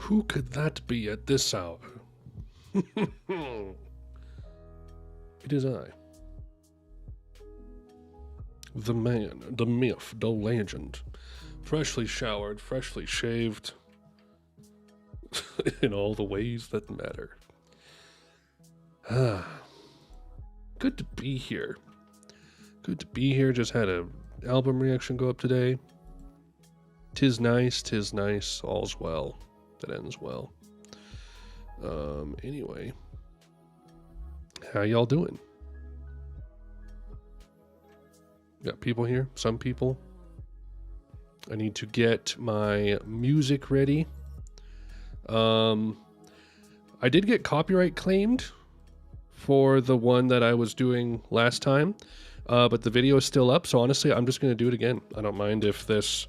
Who could that be at this hour? It is I. The man, the myth, the legend. Freshly showered, freshly shaved. In all the ways that matter. Good to be here. Good to be here. Just had a album reaction go up today. 'Tis nice, all's well. That ends well. Anyway. How y'all doing? Got people here? Some people. I need to get my music ready. I did get copyright claimed for the one that I was doing last time, but the video is still up, so honestly, I'm just going to do it again. I don't mind if this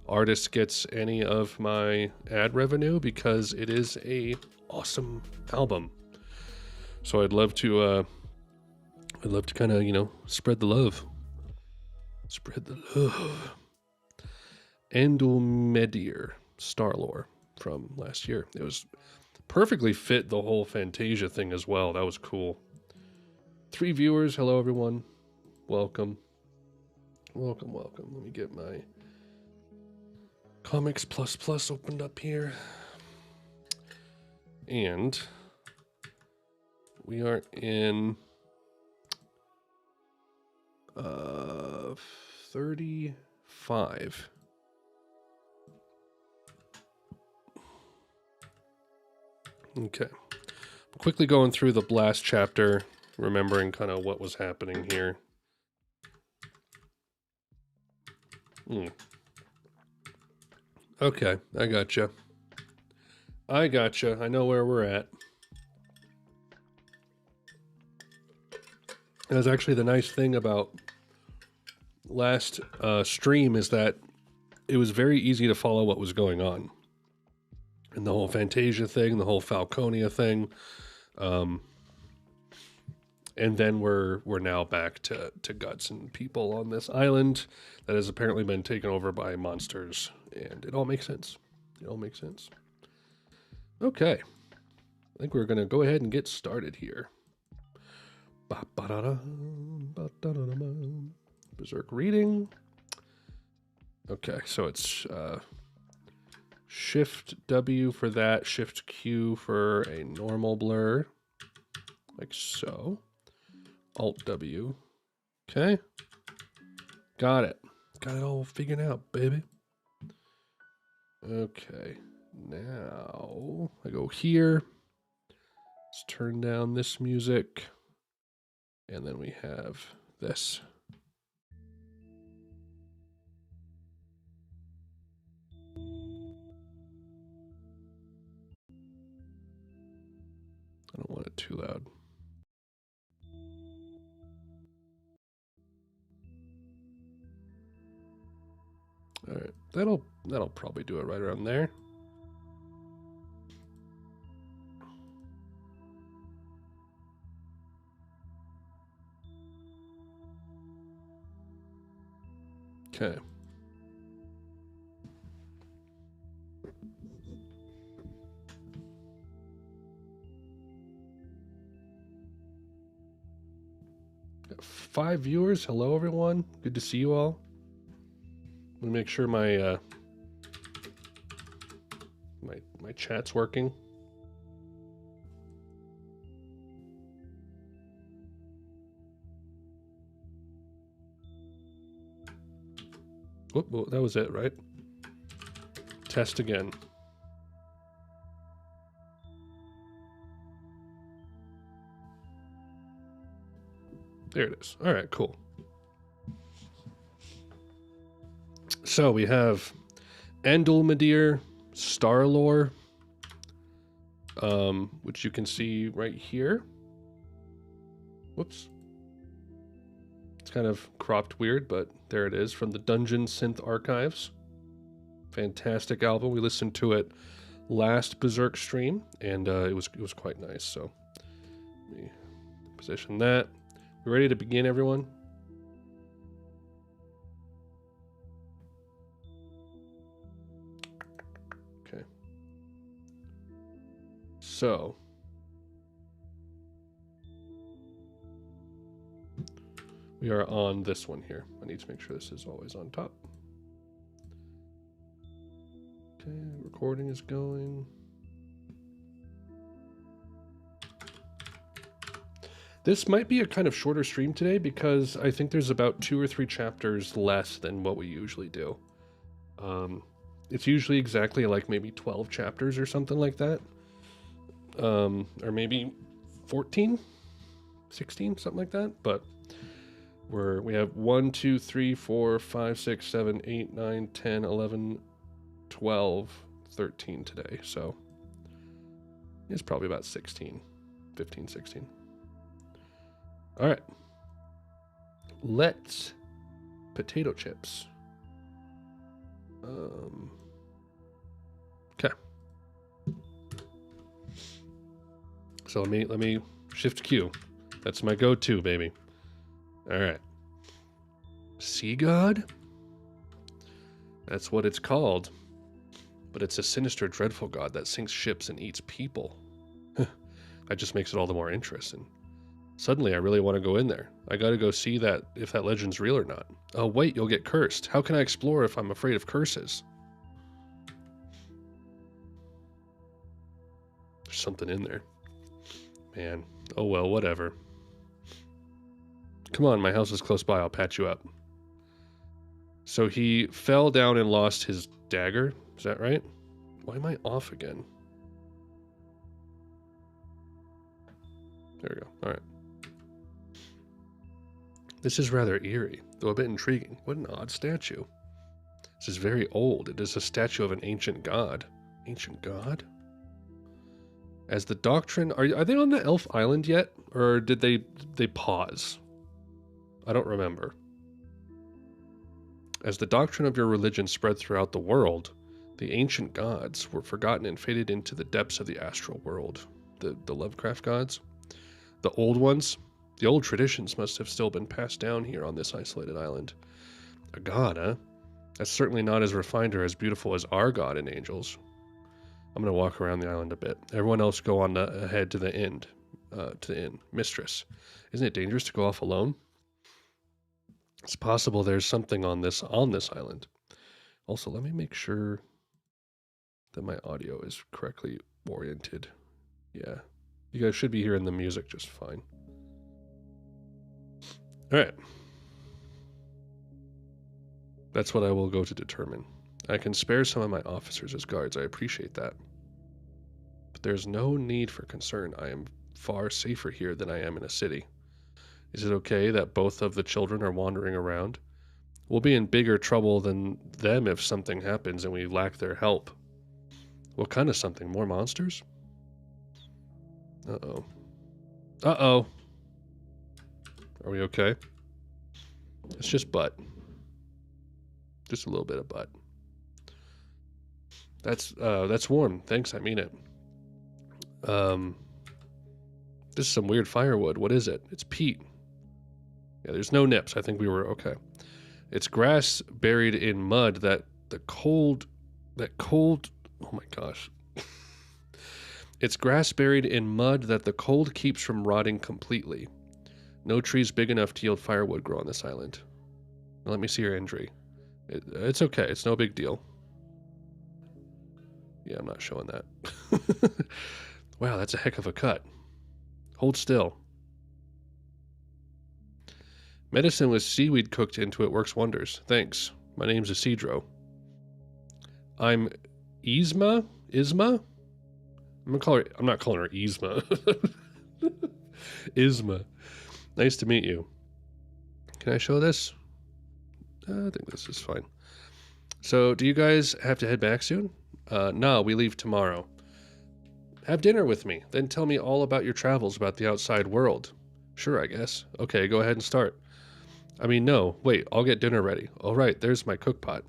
artist gets any of my ad revenue because it is a awesome album. So I'd love to kind of, you know, spread the love. Spread the love. Endulmedir, Star-Lore from last year. It was perfectly fit the whole Fantasia thing as well. That was cool. 3 viewers. Hello, everyone. Welcome. Welcome, welcome. Let me get my Comics Plus opened up here. And we are in 35. Okay. Quickly going through the last chapter, remembering kind of what was happening here. Okay, I gotcha. I know where we're at. And that's actually the nice thing about last stream is that it was very easy to follow what was going on. And the whole Fantasia thing, the whole Falconia thing. And then we're now back to Guts and people on this island that has apparently been taken over by monsters. And it all makes sense. It all makes sense. Okay. I think we're going to go ahead and get started here. Berserk reading. Okay, so it's Shift W for that, Shift Q for a normal blur, like so. Alt W. Okay. Got it. Got it all figured out, baby. Okay. Now I go here. Let's turn down this music. And then we have this. I don't want it too loud. All right, that'll probably do it right around there. Okay. Got 5 viewers. Hello, everyone. Good to see you all. Let me make sure my my chat's working. Whoop, whoop, that was it, right? Test again. There it is. All right, cool. So we have Endulmedir, Star-Lore, which you can see right here. Whoops. It's kind of cropped weird, but there it is from the Dungeon Synth Archives. Fantastic album. We listened to it last Berserk stream, and it was quite nice. So let me position that. We ready to begin, everyone? So we are on this one here. I need to make sure this is always on top. Okay, recording is going. This might be a kind of shorter stream today because I think there's about 2 or 3 chapters less than what we usually do. It's usually exactly like maybe 12 chapters or something like that. Or maybe 14, 16, something like that. But we have 1, 2, 3, 4, 5, 6, 7, 8, 9, 10, 11, 12, 13 today. So it's probably about 16, 15, 16. All right. Let's potato chips. Okay. So let me shift Q. That's my go-to, baby. All right. Sea God? That's what it's called. But it's a sinister, dreadful god that sinks ships and eats people. That just makes it all the more interesting. Suddenly, I really want to go in there. I gotta go see that if that legend's real or not. Oh, wait, you'll get cursed. How can I explore if I'm afraid of curses? There's something in there. Man. Oh, well, whatever. Come on, my house is close by. I'll patch you up. So he fell down and lost his dagger. Is that right? Why am I off again? There we go. All right. This is rather eerie, though a bit intriguing. What an odd statue. This is very old. It is a statue of an ancient god. Ancient god? As the doctrine... Are they on the Elf Island yet? Or did they pause? I don't remember. As the doctrine of your religion spread throughout the world, the ancient gods were forgotten and faded into the depths of the astral world. The Lovecraft gods? The old ones? The old traditions must have still been passed down here on this isolated island. A god, huh? That's certainly not as refined or as beautiful as our god and angels. I'm going to walk around the island a bit. Everyone else go on ahead to the inn. Mistress, isn't it dangerous to go off alone? It's possible there's something on this island. Also, let me make sure that my audio is correctly oriented. Yeah. You guys should be hearing the music just fine. All right. That's what I will go to determine. I can spare some of my officers as guards. I appreciate that. But there's no need for concern. I am far safer here than I am in a city. Is it okay that both of the children are wandering around? We'll be in bigger trouble than them if something happens and we lack their help. What kind of something? More monsters? Uh-oh. Uh-oh. Are we okay? It's just butt. Just a little bit of butt. That's warm. Thanks, I mean it. This is some weird firewood. What is it? It's peat. Yeah, there's no nips. I think we were okay. It's grass buried in mud that cold, oh my gosh. It's grass buried in mud that the cold keeps from rotting completely. No trees big enough to yield firewood grow on this island. Now let me see your injury. It's okay. It's no big deal. Yeah, I'm not showing that. Wow, that's a heck of a cut. Hold still. Medicine with seaweed cooked into it works wonders. Thanks. My name's Isidro. I'm Isma? I'm not calling her Isma. Isma. Nice to meet you. Can I show this? I think this is fine. So, do you guys have to head back soon? No, we leave tomorrow. Have dinner with me, then tell me all about your travels about the outside world. Sure, I guess. Okay, go ahead and start. I mean, no, wait, I'll get dinner ready. All right, there's my cookpot.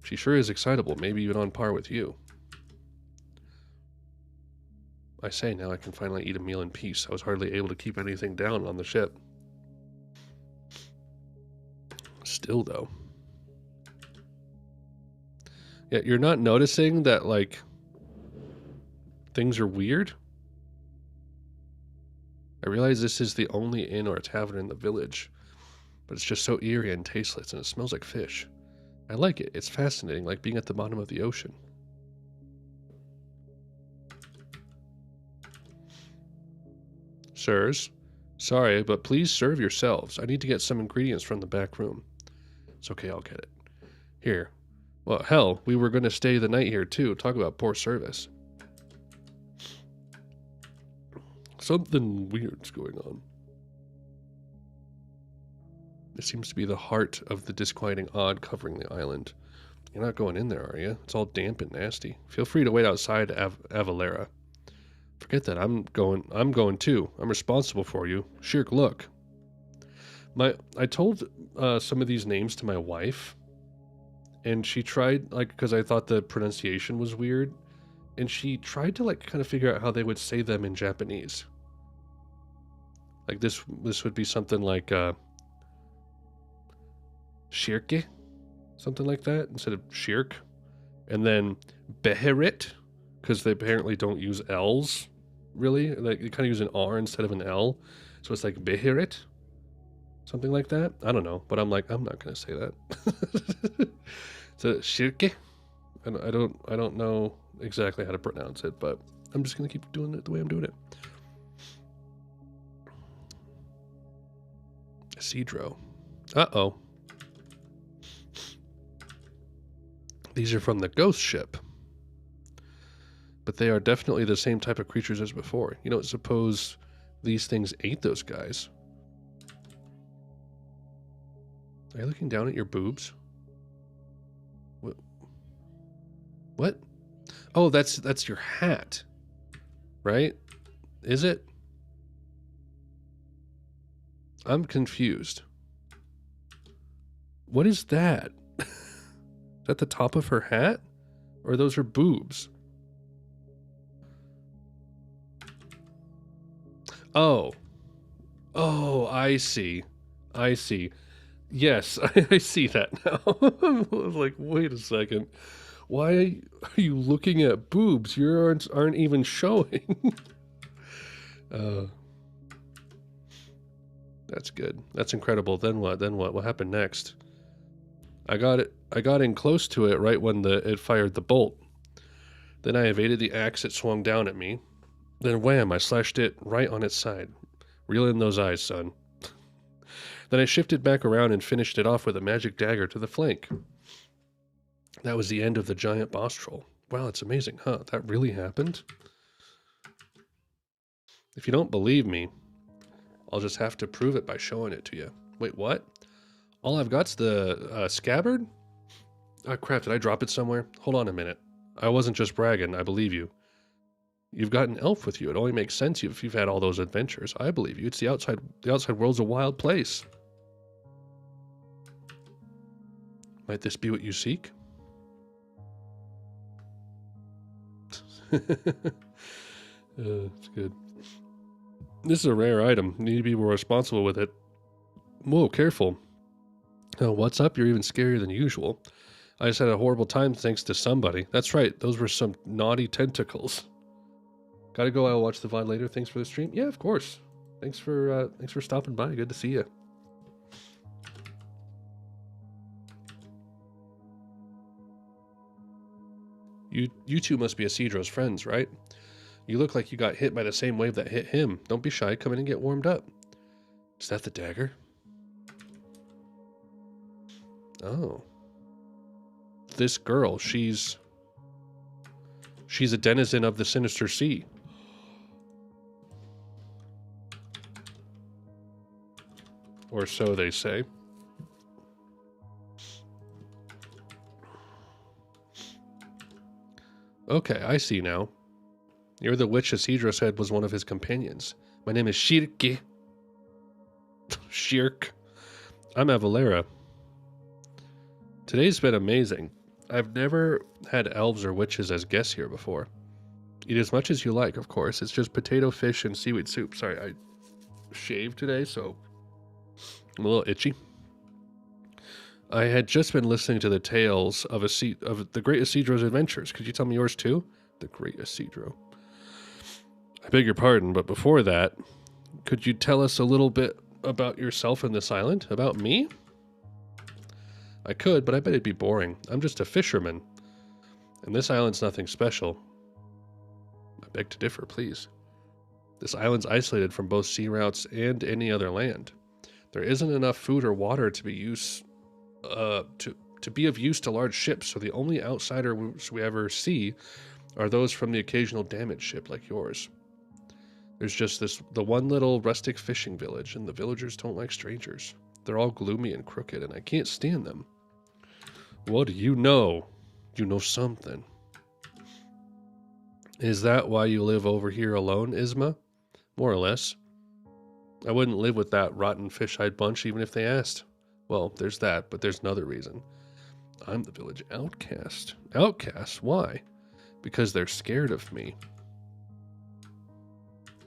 She sure is excitable, maybe even on par with you. I say, now I can finally eat a meal in peace. I was hardly able to keep anything down on the ship. Still, though. Yeah, you're not noticing that, like, things are weird. I realize this is the only inn or tavern in the village, but it's just so eerie and tasteless, and it smells like fish. I like it. It's fascinating, like being at the bottom of the ocean. Sirs, sorry, but please serve yourselves. I need to get some ingredients from the back room. It's okay, I'll get it. Here. Well, hell, we were going to stay the night here, too. Talk about poor service. Something weird's going on. It seems to be the heart of the disquieting odd covering the island. You're not going in there, are you? It's all damp and nasty. Feel free to wait outside Avalera. Forget that. I'm going too. I'm responsible for you. Shirk, look. I told some of these names to my wife, and she tried, like, because I thought the pronunciation was weird, and she tried to, like, kind of figure out how they would say them in Japanese. Like, this would be something like, Shirke? Something like that, instead of Shirk. And then Beherit, because they apparently don't use L's, really. Like, they kind of use an R instead of an L. So it's like Beherit. Something like that. I don't know, but I'm like, I'm not going to say that. So Shirke? And I don't know exactly how to pronounce it, but I'm just going to keep doing it the way I'm doing it. Cedro. Uh-oh. These are from the ghost ship. But they are definitely the same type of creatures as before. You don't suppose these things ate those guys? Are you looking down at your boobs? What? Oh, that's your hat. Right? Is it? I'm confused. What is that? Is that the top of her hat? Or those are boobs? Oh. Oh, I see. I see. Yes, I see that now. I was like, wait a second. Why are you looking at boobs? Yours aren't even showing. That's good. That's incredible. Then what? Then what? What happened next? I got in close to it right when it fired the bolt. Then I evaded the axe it swung down at me. Then wham, I slashed it right on its side. Reel in those eyes, son. Then I shifted back around and finished it off with a magic dagger to the flank. That was the end of the giant boss troll. Wow, it's amazing, huh? That really happened? If you don't believe me, I'll just have to prove it by showing it to you. Wait, what? All I've got's the scabbard? Oh, crap, did I drop it somewhere? Hold on a minute. I wasn't just bragging, I believe you. You've got an elf with you. It only makes sense if you've had all those adventures. I believe you. It's the outside world's a wild place. Might this be what you seek? It's good. This is a rare item. You need to be more responsible with it. Whoa, careful. Oh, what's up? You're even scarier than usual. I just had a horrible time thanks to somebody. That's right. Those were some naughty tentacles. Gotta go. I'll watch the VOD later. Thanks for the stream. Yeah, of course. Thanks for stopping by. Good to see you. You two must be Isidro's friends, right? You look like you got hit by the same wave that hit him. Don't be shy. Come in and get warmed up. Is that the dagger? Oh. This girl, she's a denizen of the Sinister Sea. Or so they say. Okay, I see now. You're the witch Isidro said was one of his companions. My name is Shirke. Shirk. I'm Avalera. Today's been amazing. I've never had elves or witches as guests here before. Eat as much as you like, of course. It's just potato, fish, and seaweed soup. Sorry, I shaved today, so I'm a little itchy. I had just been listening to the tales of the great Isidro's adventures. Could you tell me yours too? The great Isidro. I beg your pardon, but before that, could you tell us a little bit about yourself and this island? About me? I could, but I bet it'd be boring. I'm just a fisherman. And this island's nothing special. I beg to differ, please. This island's isolated from both sea routes and any other land. There isn't enough food or water to be of use to large ships, so the only outsiders we ever see are those from the occasional damaged ship like yours. There's just the one little rustic fishing village, and the villagers don't like strangers. They're all gloomy and crooked, and I can't stand them. What do you know? You know something. Is that why you live over here alone, Isma? More or less. I wouldn't live with that rotten fish-eyed bunch even if they asked. Well, there's that, but there's another reason. I'm the village outcast. Outcast? Why? Because they're scared of me.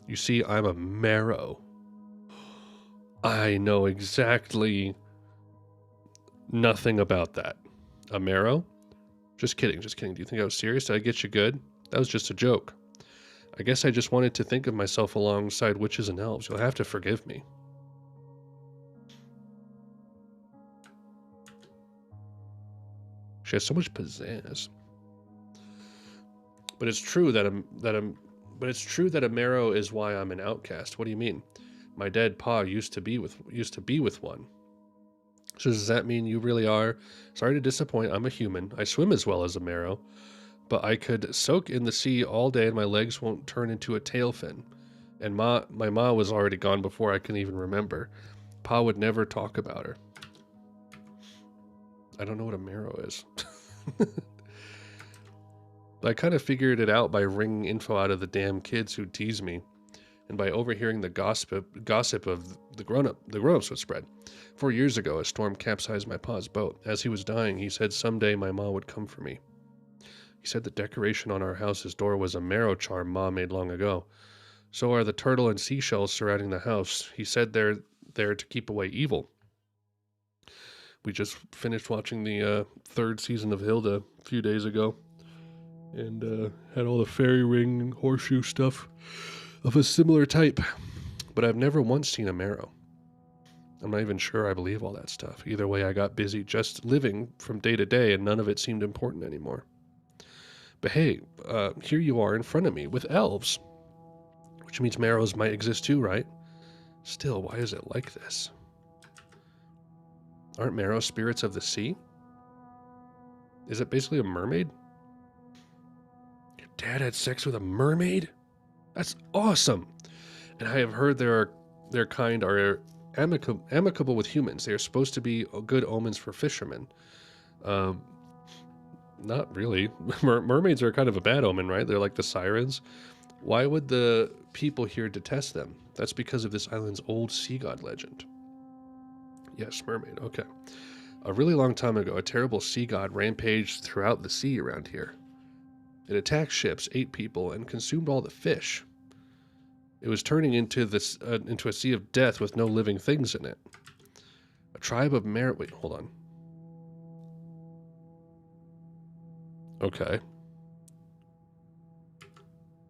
You see, I'm a Merrow. I know exactly nothing about that. A Merrow? Just kidding, just kidding. Do you think I was serious? Did I get you good? That was just a joke. I guess I just wanted to think of myself alongside witches and elves. You'll have to forgive me. She has so much pizzazz. But it's true that a Merrow is why I'm an outcast. What do you mean? My dead pa used to be with one. So does that mean you really are? Sorry to disappoint. I'm a human. I swim as well as a Merrow, but I could soak in the sea all day and my legs won't turn into a tail fin. And my ma was already gone before I can even remember. Pa would never talk about her. I don't know what a Merrow is. But I kind of figured it out by wringing info out of the damn kids who tease me, and by overhearing the gossip of the grown-ups would spread. 4 years ago, a storm capsized my pa's boat. As he was dying, he said someday my ma would come for me. He said the decoration on our house's door was a Merrow charm ma made long ago. So are the turtle and seashells surrounding the house. He said they're there to keep away evil. We just finished watching the third season of Hilda a few days ago, and had all the fairy ring horseshoe stuff of a similar type. But I've never once seen a Merrow. I'm not even sure I believe all that stuff. Either way, I got busy just living from day to day, and none of it seemed important anymore. But hey, here you are in front of me with elves, which means Merrows might exist too, right? Still, why is it like this? Aren't Merrow spirits of the sea? Is it basically a mermaid? Your dad had sex with a mermaid? That's awesome! And I have heard their kind are amicable with humans. They are supposed to be good omens for fishermen. Not really. Mermaids are kind of a bad omen, right? They're like the sirens. Why would the people here detest them? That's because of this island's old sea god legend. Yes, mermaid, okay. A really long time ago, a terrible sea god rampaged throughout the sea around here. It attacked ships, ate people, and consumed all the fish. It was turning into a sea of death with no living things in it. A tribe of wait, hold on. Okay.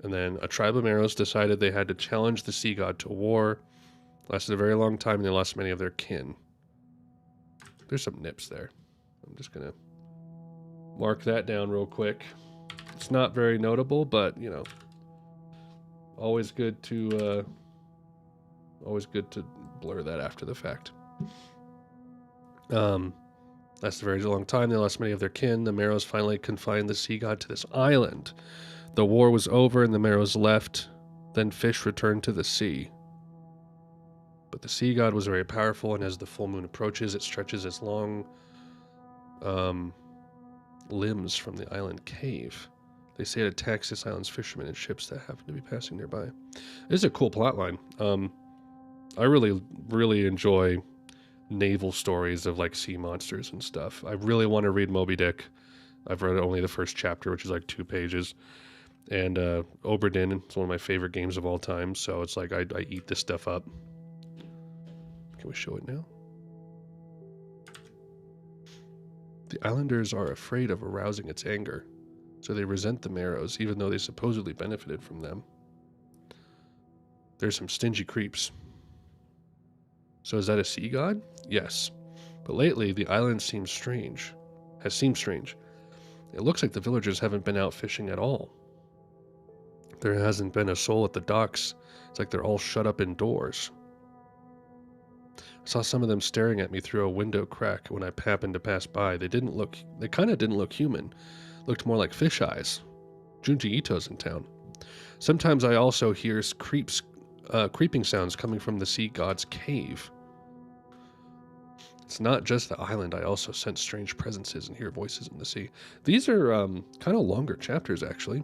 And then a tribe of Merrows decided they had to challenge the sea god to war. Lasted a very long time, and they lost many of their kin. There's some nips there. I'm just going to mark that down real quick. It's not very notable, but, you know, always good to blur that after the fact. Lasted a very long time. They lost many of their kin. The Merrows finally confined the sea god to this island. The war was over and the Merrows left. Then fish returned to the sea. But the sea god was very powerful, and as the full moon approaches, it stretches its long limbs from the island cave. They say it attacks this island's fishermen and ships that happen to be passing nearby. This is a cool plotline. I really, really enjoy naval stories of like sea monsters and stuff. I really want to read Moby Dick. I've read only the first chapter, which is like 2 pages. And Oberdin is one of my favorite games of all time, so it's like I eat this stuff up. Can we show it now? The islanders are afraid of arousing its anger, so they resent the Merrows, even though they supposedly benefited from them. There's some stingy creeps. So is that a sea god? Yes. But lately, the island seems strange. Has seemed strange. It looks like the villagers haven't been out fishing at all. There hasn't been a soul at the docks. It's like they're all shut up indoors. I saw some of them staring at me through a window crack when I happened to pass by. They kind of didn't look human. Looked more like fish eyes. Junji Ito's in town. Sometimes I also hear creeping sounds coming from the sea god's cave. It's not just the island. I also sense strange presences and hear voices in the sea. These are kind of longer chapters, actually.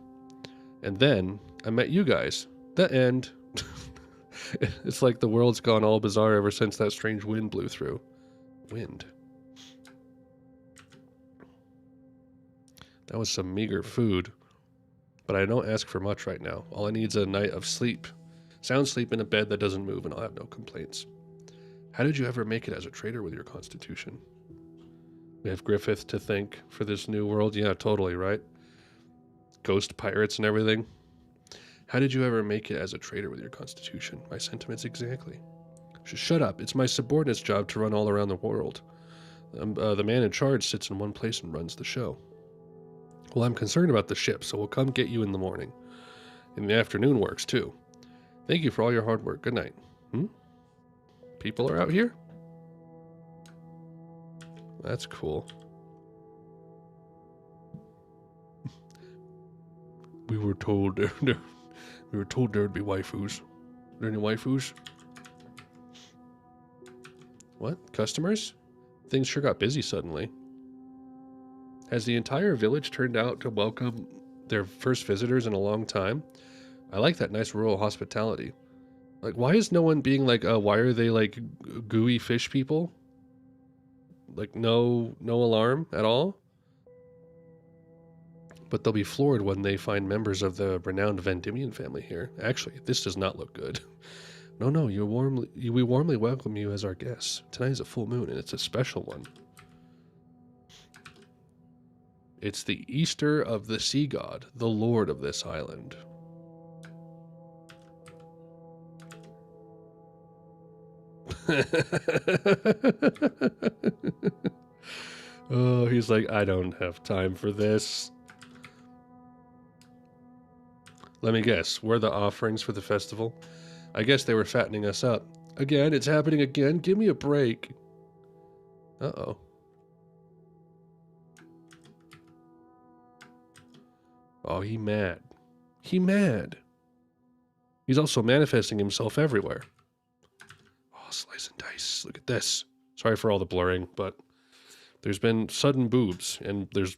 And then I met you guys. The end. It's like the world's gone all bizarre ever since that strange wind blew through. Wind. That was some meager food. But I don't ask for much right now. All I need is a night of sleep. Sound sleep in a bed that doesn't move, and I'll have no complaints. How did you ever make it as a trader with your constitution? We have Griffith to thank for this new world. Yeah, totally, right? Ghost pirates and everything. How did you ever make it as a trader with your constitution? My sentiments exactly. Shut up. It's my subordinate's job to run all around the world. The man in charge sits in one place and runs the show. Well, I'm concerned about the ship, so we'll come get you in the morning. In the afternoon works, too. Thank you for all your hard work. Good night. People are out here? That's cool. We were told there would be waifus. Are there any waifus? What? Customers? Things sure got busy suddenly. Has the entire village turned out to welcome their first visitors in a long time? I like that nice rural hospitality. Like, why is no one being like, why are they like gooey fish people? Like, no alarm at all? But they'll be floored when they find members of the renowned Vendimian family here. Actually, this does not look good. No, we warmly welcome you as our guests. Tonight is a full moon, and it's a special one. It's the Easter of the sea god, the lord of this island. Oh, he's like, I don't have time for this. Let me guess, we're the offerings for the festival? I guess they were fattening us up. Again, it's happening again? Give me a break. Uh-oh. Oh, he mad. He mad. He's also manifesting himself everywhere. Oh, slice and dice. Look at this. Sorry for all the blurring, but there's been sudden boobs, and there's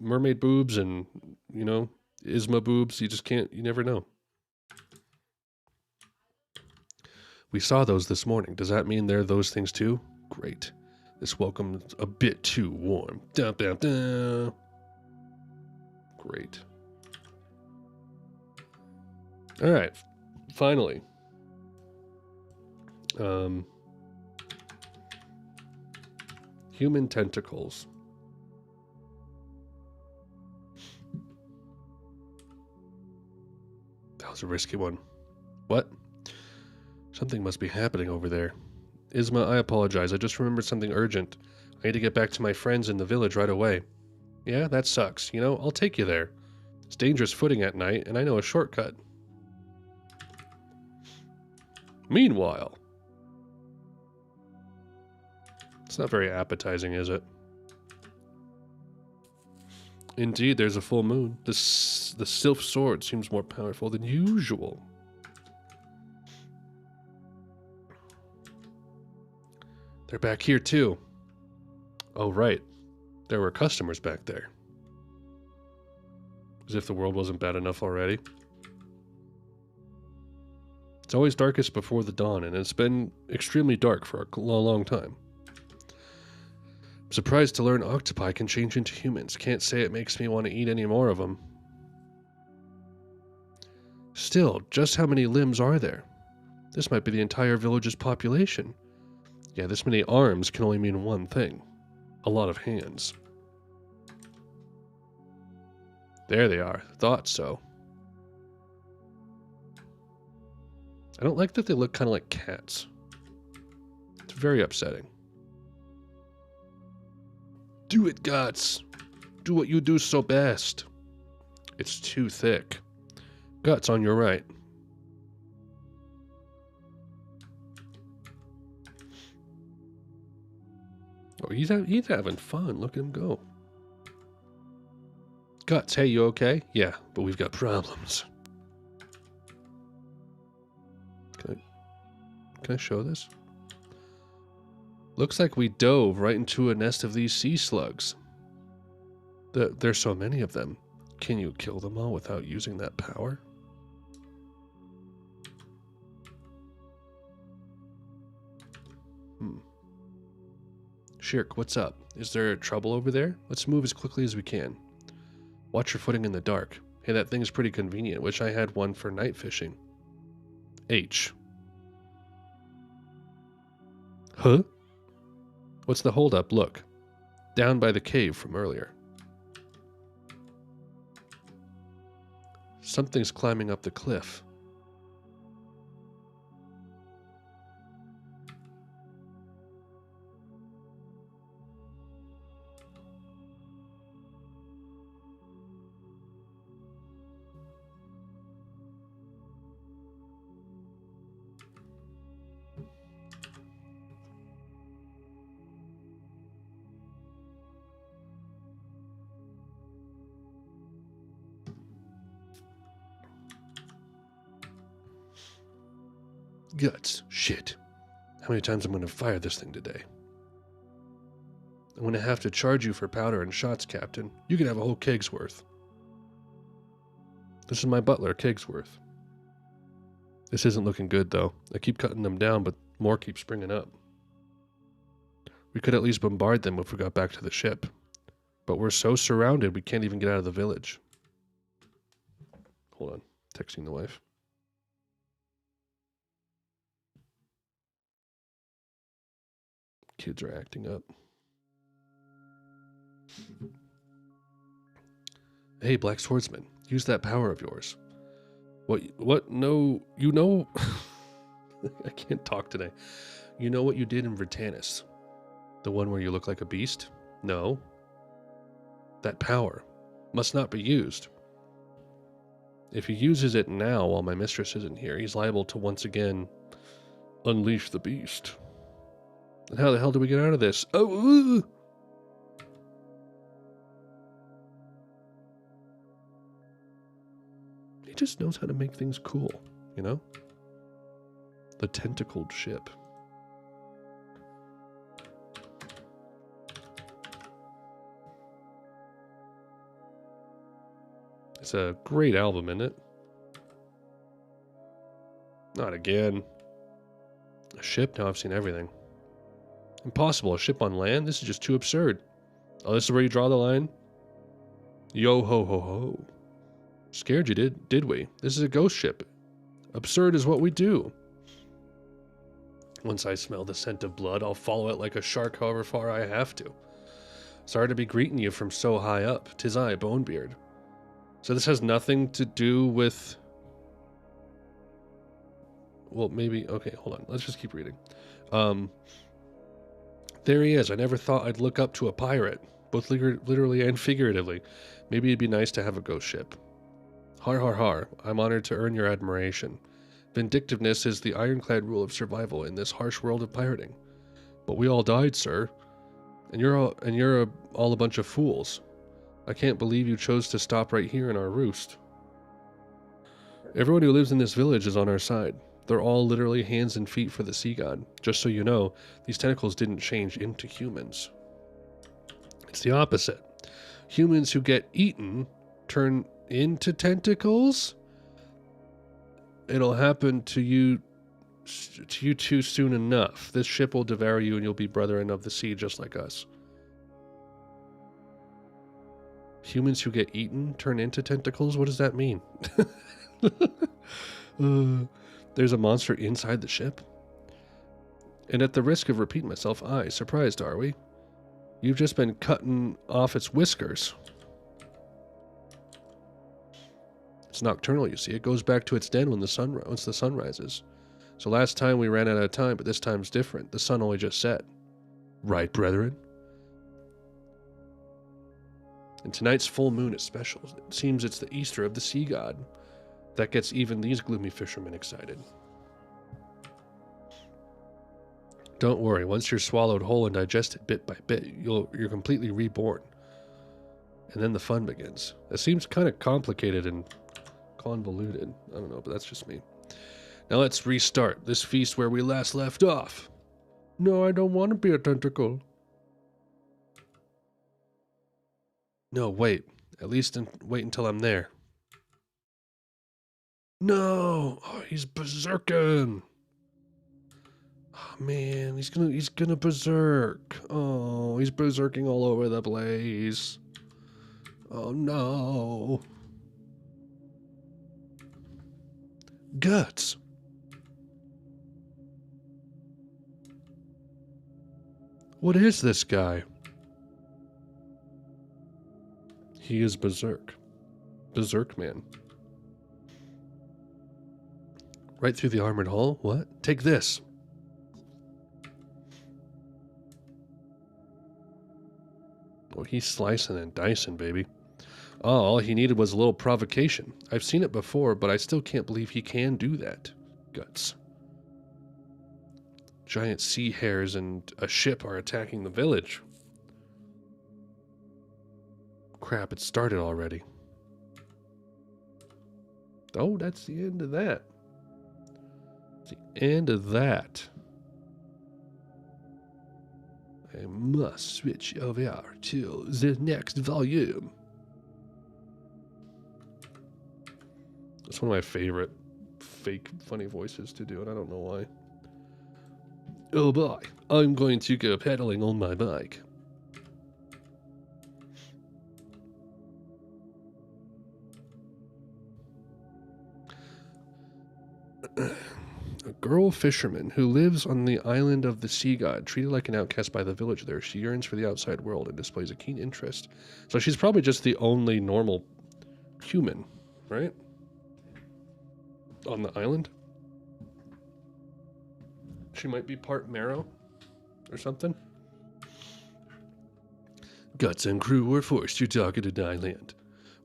mermaid boobs, and, you know, Isma boobs. You never know. We saw those this morning. Does that mean they're those things too? Great. This welcome's a bit too warm. Dun, dun, dun. Great. All right. Finally. Human tentacles. That was a risky one. What? Something must be happening over there. Isma, I apologize. I just remembered something urgent. I need to get back to my friends in the village right away. Yeah, that sucks. You know, I'll take you there. It's dangerous footing at night, and I know a shortcut. Meanwhile. It's not very appetizing, is it? Indeed, there's a full moon. The sylph sword seems more powerful than usual. They're back here too. Oh, right. There were customers back there. As if the world wasn't bad enough already. It's always darkest before the dawn, and it's been extremely dark for a long time. I'm surprised to learn octopi can change into humans. Can't say it makes me want to eat any more of them. Still, just how many limbs are there? This might be the entire village's population. Yeah, this many arms can only mean one thing. A lot of hands. There they are. Thought so. I don't like that they look kind of like cats. It's very upsetting. Do it, Guts. Do what you do so best. It's too thick. Guts on your right. Oh, he's having fun. Look at him go. Guts, hey, you okay? Yeah, but we've got problems. Can I show this? Looks like we dove right into a nest of these sea slugs. There's so many of them. Can you kill them all without using that power? Shirk, what's up? Is there trouble over there? Let's move as quickly as we can. Watch your footing in the dark. Hey, that thing's pretty convenient. Wish I had one for night fishing. H. Huh? What's the holdup? Look. Down by the cave from earlier. Something's climbing up the cliff. Guts. Shit. How many times I'm going to fire this thing today? I'm going to have to charge you for powder and shots, Captain. You can have a whole keg's worth. This is my butler, Kegsworth. This isn't looking good, though. I keep cutting them down, but more keep springing up. We could at least bombard them if we got back to the ship. But we're so surrounded we can't even get out of the village. Hold on. Texting the wife. Kids are acting up. Hey, Black Swordsman. Use that power of yours. What? No, you know... I can't talk today. You know what you did in Vertanis? The one where you look like a beast? No. That power must not be used. If he uses it now while my mistress isn't here, he's liable to once again unleash the beast. And how the hell do we get out of this? Oh! He just knows how to make things cool, you know? The Tentacled ship. It's a great album, isn't it? Not again. A ship? Now I've seen everything. Impossible. A ship on land? This is just too absurd. Oh, this is where you draw the line? Yo ho ho ho. Scared you, did we? This is a ghost ship. Absurd is what we do. Once I smell the scent of blood, I'll follow it like a shark however far I have to. Sorry to be greeting you from so high up. 'Tis I, Bonebeard. So this has nothing to do with... Well, maybe... Okay, hold on. Let's just keep reading. There he is. I never thought I'd look up to a pirate, both literally and figuratively. Maybe it'd be nice to have a ghost ship. Har har har. I'm honored to earn your admiration. Vindictiveness is the ironclad rule of survival in this harsh world of pirating. But we all died, sir. And you're all a bunch of fools. I can't believe you chose to stop right here in our roost. Everyone who lives in this village is on our side. They're all literally hands and feet for the sea god. Just so you know, these tentacles didn't change into humans. It's the opposite. Humans who get eaten turn into tentacles? It'll happen to you too soon enough. This ship will devour you and you'll be brethren of the sea just like us. Humans who get eaten turn into tentacles? What does that mean? There's a monster inside the ship? And at the risk of repeating myself, surprised are we? You've just been cutting off its whiskers. It's nocturnal, you see. It goes back to its den when the sun rises. So last time we ran out of time, but this time's different. The sun only just set. Right, brethren? And tonight's full moon is special. It seems it's the Easter of the sea god. That gets even these gloomy fishermen excited. Don't worry, once you're swallowed whole and digested bit by bit, you're completely reborn. And then the fun begins. It seems kind of complicated and convoluted. I don't know, but that's just me. Now let's restart this feast where we last left off. No, I don't want to be a tentacle. No, wait. At least wait until I'm there. No! Oh, he's berserking! Oh, man, he's gonna berserk. Oh, he's berserking all over the place. Oh, no. Guts! What is this guy? He is Berserk. Berserk man. Right through the armored hull? What? Take this. Oh, he's slicing and dicing, baby. Oh, all he needed was a little provocation. I've seen it before, but I still can't believe he can do that. Guts. Giant sea hares and a ship are attacking the village. Crap, it started already. Oh, that's the end of that. That's the end of that. I must switch over to the next volume. That's one of my favorite fake funny voices to do, and I don't know why. Oh boy, I'm going to go pedaling on my bike. A girl fisherman who lives on the island of the sea god, treated like an outcast by the village there. She yearns for the outside world and displays a keen interest. So she's probably just the only normal human, right? On the island. She might be part Merrow or something. Guts and crew were forced to target an island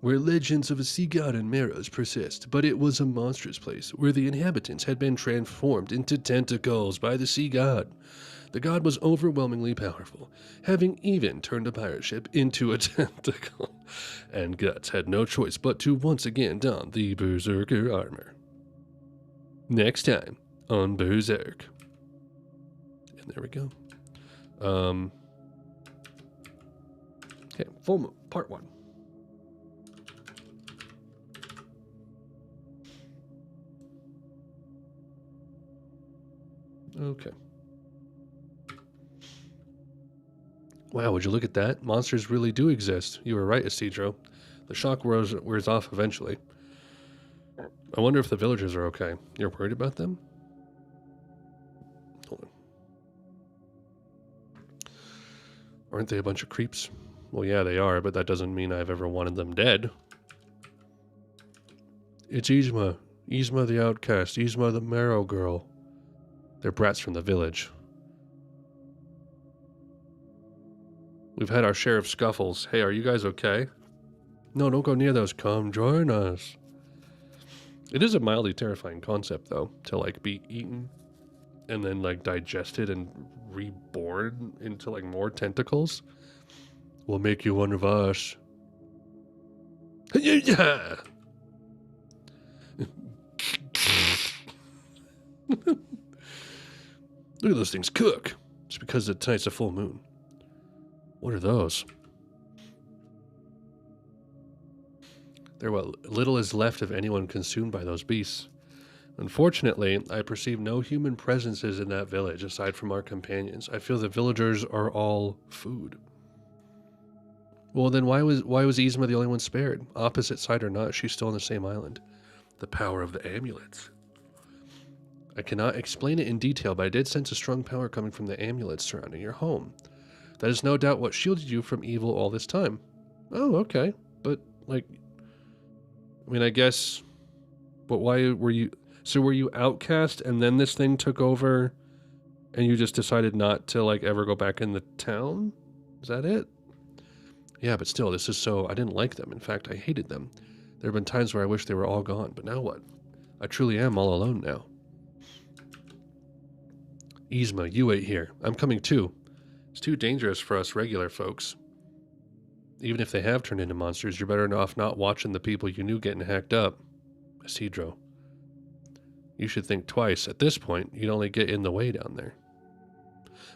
where legends of a sea god and Merrows persist, but it was a monstrous place where the inhabitants had been transformed into tentacles by the sea god. The god was overwhelmingly powerful, having even turned a pirate ship into a tentacle, and Guts had no choice but to once again don the Berserker armor. Next time on Berserk. And there we go. Okay, full part 1. Okay. Wow, would you look at that? Monsters really do exist. You were right, Isidro. The shock wears off eventually. I wonder if the villagers are okay. You're worried about them? Hold on. Aren't they a bunch of creeps? Well, yeah, they are, but that doesn't mean I've ever wanted them dead. It's Yzma. Yzma the outcast. Yzma the Merrow girl. They're brats from the village. We've had our share of scuffles. Hey, are you guys okay? No, don't go near those. Come join us. It is a mildly terrifying concept, though, to, like, be eaten and then, like, digested and reborn into, like, more tentacles. We'll make you one of us. Yeah. Look at those things cook. It's because tonight's a full moon. What are those? There what little is left of anyone consumed by those beasts. Unfortunately, I perceive no human presences in that village aside from our companions. I feel the villagers are all food. Well, then why was Yzma the only one spared? Opposite side or not, she's still on the same island. The power of the amulets. I cannot explain it in detail, but I did sense a strong power coming from the amulets surrounding your home. That is no doubt what shielded you from evil all this time. Oh, okay. But, like, I mean, I guess, but why were you... So were you outcast and then this thing took over and you just decided not to like ever go back in the town? Is that it? Yeah, but still, this is so... I didn't like them. In fact, I hated them. There have been times where I wish they were all gone, but now what? I truly am all alone now. Yzma, you wait here. I'm coming too. It's too dangerous for us regular folks. Even if they have turned into monsters, you're better off not watching the people you knew getting hacked up. Isidro. You should think twice. At this point, you'd only get in the way down there.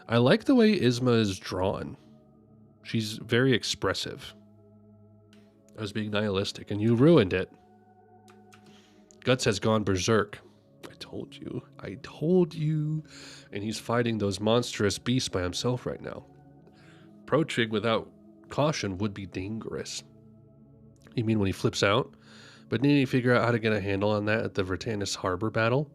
I like the way Yzma is drawn. She's very expressive. I was being nihilistic, and you ruined it. Guts has gone berserk. I told you. I told you. And he's fighting those monstrous beasts by himself right now. Approaching without caution would be dangerous. You mean when he flips out? But didn't he figure out how to get a handle on that at the Vertanis Harbor battle?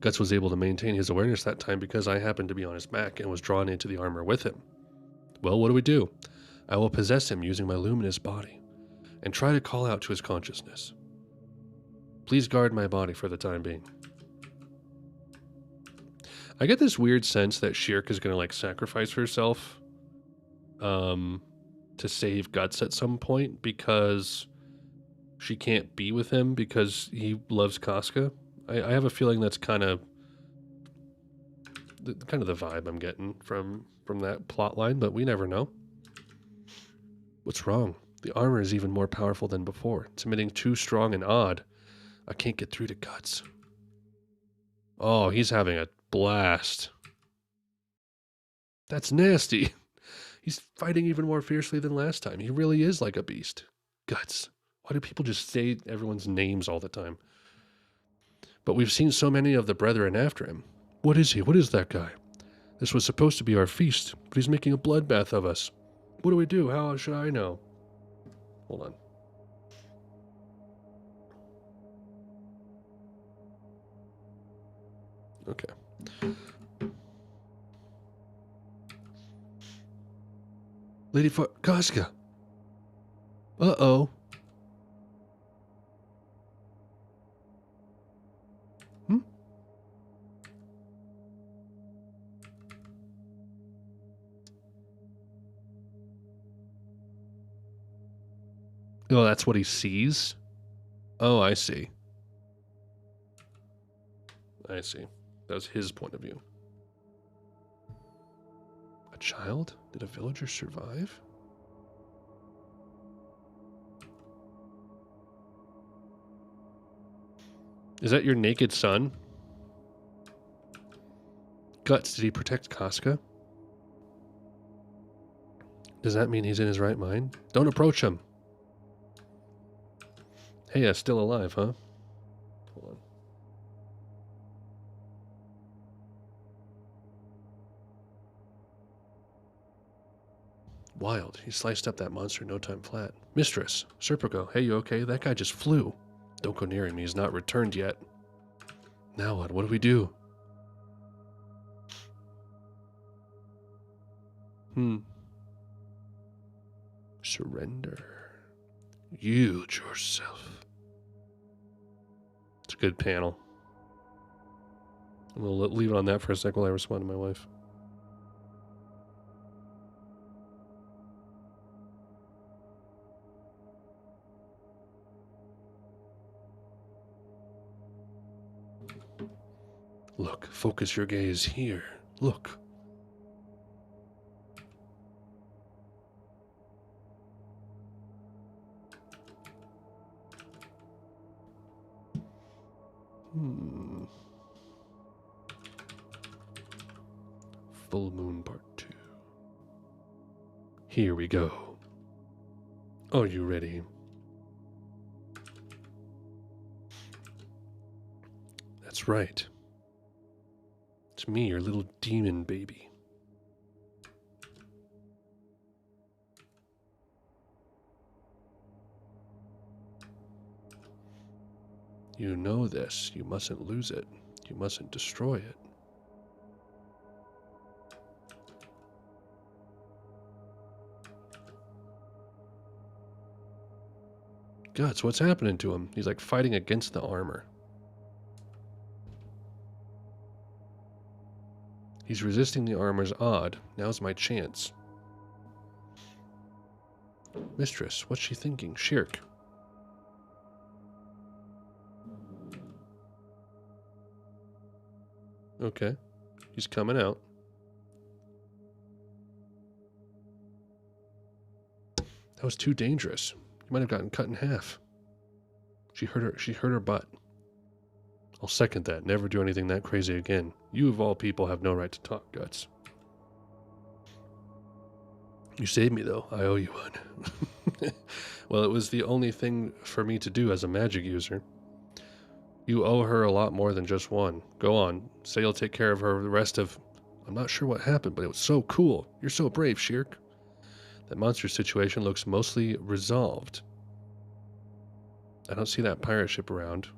Guts was able to maintain his awareness that time because I happened to be on his back and was drawn into the armor with him. Well, what do? I will possess him using my luminous body and try to call out to his consciousness. Please guard my body for the time being. I get this weird sense that Shirk is going to like sacrifice herself to save Guts at some point because she can't be with him because he loves Casca. I have a feeling that's kind of the vibe I'm getting from that plot line, but we never know. What's wrong? The armor is even more powerful than before. It's emitting too strong and odd. I can't get through to Guts. Oh, he's having a blast. That's nasty. He's fighting even more fiercely than last time. He really is like a beast. Guts. Why do people just say everyone's names all the time? But we've seen so many of the brethren after him. What is he? What is that guy? This was supposed to be our feast, but he's making a bloodbath of us. What do we do? How should I know? Hold on. Okay. Lady Casca. Uh-oh. Oh, that's what he sees? Oh, I see. I see. That was his point of view. A child? Did a villager survive? Is that your naked son? Guts, did he protect Casca? Does that mean he's in his right mind? Don't approach him. Hey, still alive, huh? Hold on. Wild. He sliced up that monster in no time flat. Mistress, Serpico, hey, you okay? That guy just flew. Don't go near him. He's not returned yet. Now what? What do we do? Surrender. Yield yourself. It's a good panel. I'm going to leave it on that for a sec while I respond to my wife. Look, focus your gaze here. Look. Full Moon Part 2. Here we go. Are you ready? That's right. It's me, your little demon baby. You know this. You mustn't lose it. You mustn't destroy it. Guts, what's happening to him? He's like fighting against the armor. He's resisting the armor's odd. Now's my chance. Mistress, what's she thinking? Shirk. Okay. He's coming out. That was too dangerous. You might have gotten cut in half. She hurt her butt. I'll second that. Never do anything that crazy again. You of all people have no right to talk, Guts. You saved me, though. I owe you one. Well, it was the only thing for me to do as a magic user. You owe her a lot more than just one. Go on. Say you'll take care of her the rest of... I'm not sure what happened, but it was so cool. You're so brave, Shirk. That monster situation looks mostly resolved. I don't see that pirate ship around.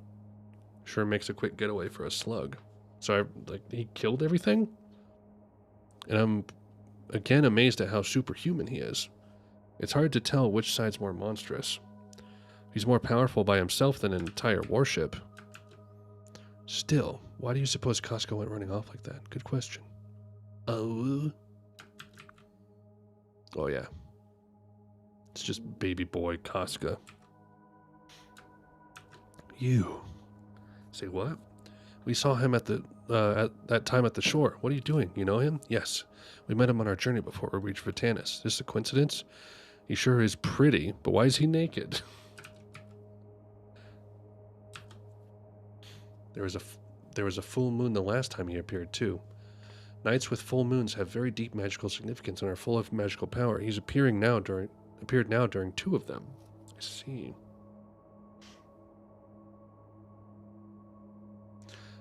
Sure makes a quick getaway for a slug. So he killed everything? And I'm again amazed at how superhuman he is. It's hard to tell which side's more monstrous. He's more powerful by himself than an entire warship. Still, why do you suppose Costco went running off like that? Good question. Oh yeah. It's just baby boy Costco. You. Say what? We saw him at that time at the shore. What are you doing? You know him? Yes. We met him on our journey before we reached Vitanis. This a coincidence? He sure is pretty, but why is he naked? There was a full moon the last time he appeared too. Nights with full moons have very deep magical significance and are full of magical power. He's appeared now during 2 of them. I see.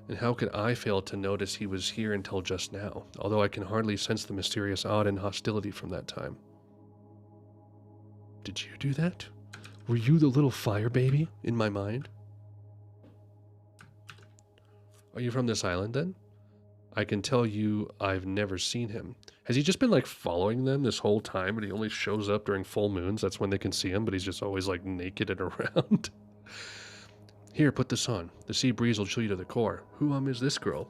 And how could I fail to notice he was here until just now, although I can hardly sense the mysterious odd and hostility from that time. Did you do that? Were you the little fire baby in my mind? Are you from this island then? I can tell you I've never seen him. Has he just been like following them this whole time, but he only shows up during full moons? That's when they can see him, but he's just always like naked and around. Here, put this on. The sea breeze will chill you to the core. Who is this girl?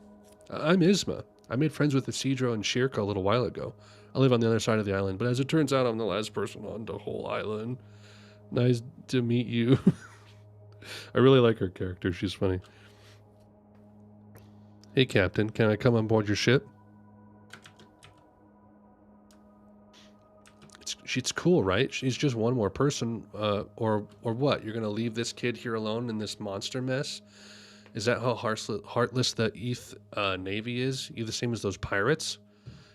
I'm Isma. I made friends with Isidro and Shirka a little while ago. I live on the other side of the island, but as it turns out, I'm the last person on the whole island. Nice to meet you. I really like her character. She's funny. Hey, Captain, can I come on board your ship? She's cool, right? She's just one more person, or what? You're gonna leave this kid here alone in this monster mess? Is that how heartless the ETH Navy is? You the same as those pirates?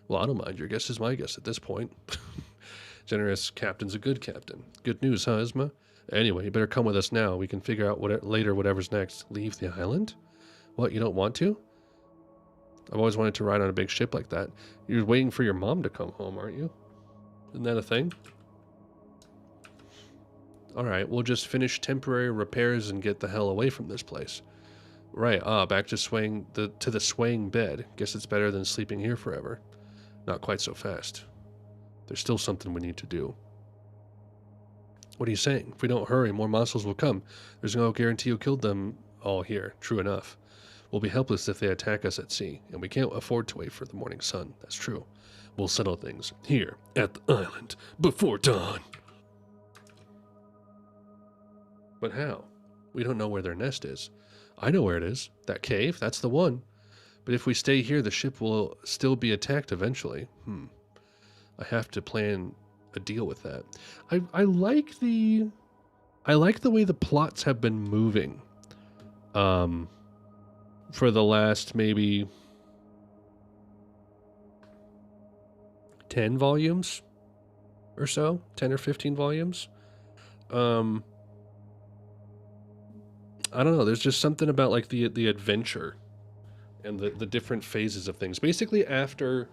Well, I don't mind. Your guess is my guess at this point. Generous captain's a good captain. Good news, huh, Isma? Anyway, you better come with us now. We can figure out whatever's next. Leave the island? What, you don't want to? I've always wanted to ride on a big ship like that. You're waiting for your mom to come home, aren't you? Isn't that a thing? Alright, we'll just finish temporary repairs and get the hell away from this place. Right, back to the swaying bed. Guess it's better than sleeping here forever. Not quite so fast. There's still something we need to do. What are you saying? If we don't hurry, more monsters will come. There's no guarantee you killed them all here. True enough. We'll be helpless if they attack us at sea, and we can't afford to wait for the morning sun. That's true. We'll settle things here at the island before dawn. But how? We don't know where their nest is. I know where it is. That cave, that's the one. But if we stay here, the ship will still be attacked eventually. I have to plan a deal with that. I like the way the plots have been moving. For the last maybe 10 volumes or so, 10 or 15 volumes. I don't know. There's just something about like the adventure and the different phases of things. Basically, after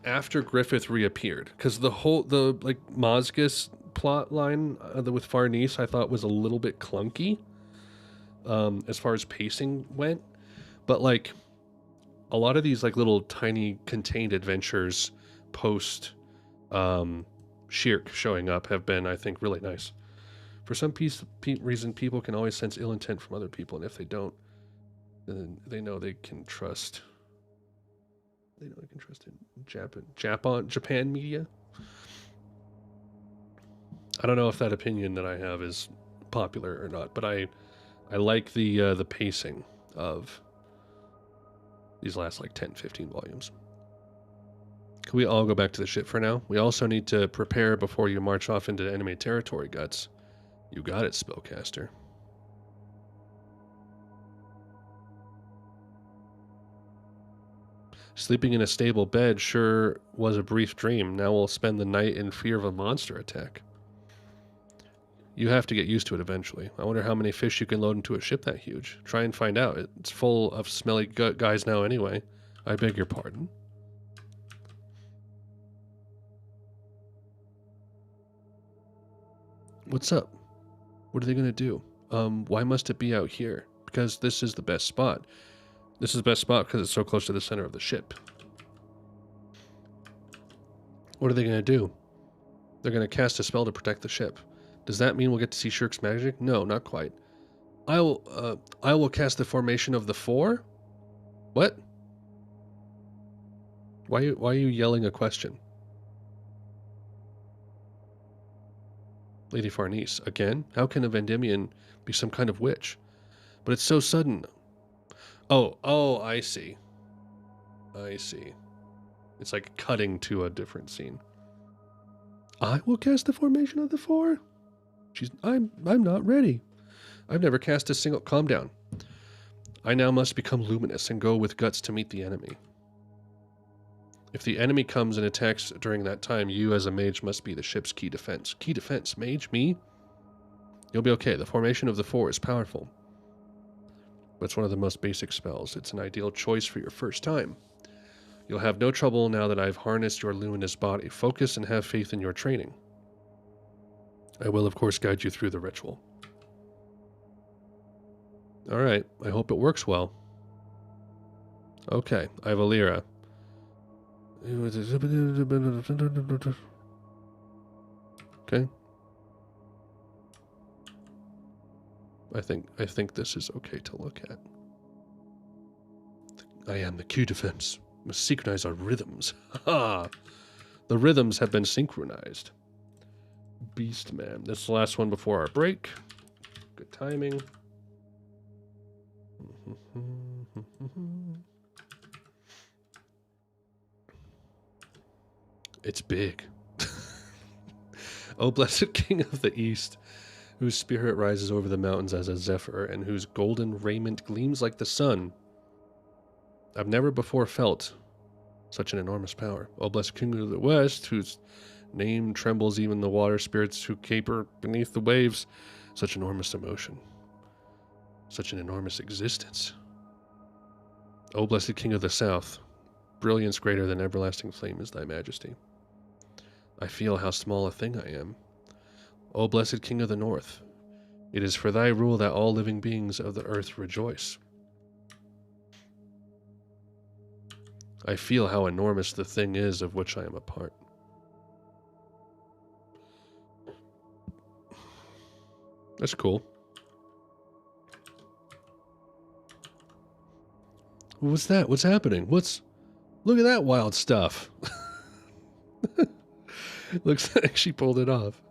Griffith reappeared, because the Mazgus plot line with Farnese I thought was a little bit clunky as far as pacing went, but like a lot of these like little tiny contained adventures post Shirk showing up have been, I think, really nice. For some reason, people can always sense ill intent from other people, and if they don't, then they know they can trust they know I can trust in Japan media. I don't know if that opinion that I have is popular or not, but I like the pacing of these last like 10, 15 volumes. Can we all go back to the ship for now? We also need to prepare before you march off into enemy territory, Guts. You got it, Spellcaster. Sleeping in a stable bed sure was a brief dream. Now we'll spend the night in fear of a monster attack. You have to get used to it eventually. I wonder how many fish you can load into a ship that huge. Try and find out. It's full of smelly gut guys now anyway. I beg your pardon. What's up? What are they going to do? Why must it be out here? Because this is the best spot. This is the best spot because it's so close to the center of the ship. What are they going to do? They're going to cast a spell to protect the ship. Does that mean we'll get to see Shirk's magic? No, not quite. I will cast the formation of the four? What? Why are you yelling a question? Lady Farnese, again? How can a Vendemian be some kind of witch? But it's so sudden. Oh, I see. I see. It's like cutting to a different scene. I will cast the formation of the four? I'm not ready. I've never cast a single... Calm down. I now must become luminous and go with Guts to meet the enemy. If the enemy comes and attacks during that time, you as a mage must be the ship's key defense. Key defense? Mage? Me? You'll be okay. The formation of the four is powerful. But it's one of the most basic spells. It's an ideal choice for your first time. You'll have no trouble now that I've harnessed your luminous body. Focus and have faith in your training. I will, of course, guide you through the ritual. Alright, I hope it works well. Okay, I have a Lyra. Okay. I think this is okay to look at. I am the Q defense. Must synchronize our rhythms. Ha! The rhythms have been synchronized. Beastman. This is the last one before our break. Good timing. It's big. O blessed King of the East, whose spirit rises over the mountains as a zephyr, and whose golden raiment gleams like the sun. I've never before felt such an enormous power. O blessed King of the West, whose name trembles even the water spirits who caper beneath the waves. Such enormous emotion. Such an enormous existence. O blessed King of the South, brilliance greater than everlasting flame is thy majesty. I feel how small a thing I am. O blessed King of the North, it is for thy rule that all living beings of the earth rejoice. I feel how enormous the thing is of which I am a part. That's cool. What's that? What's happening? Look at that wild stuff. Looks like she pulled it off.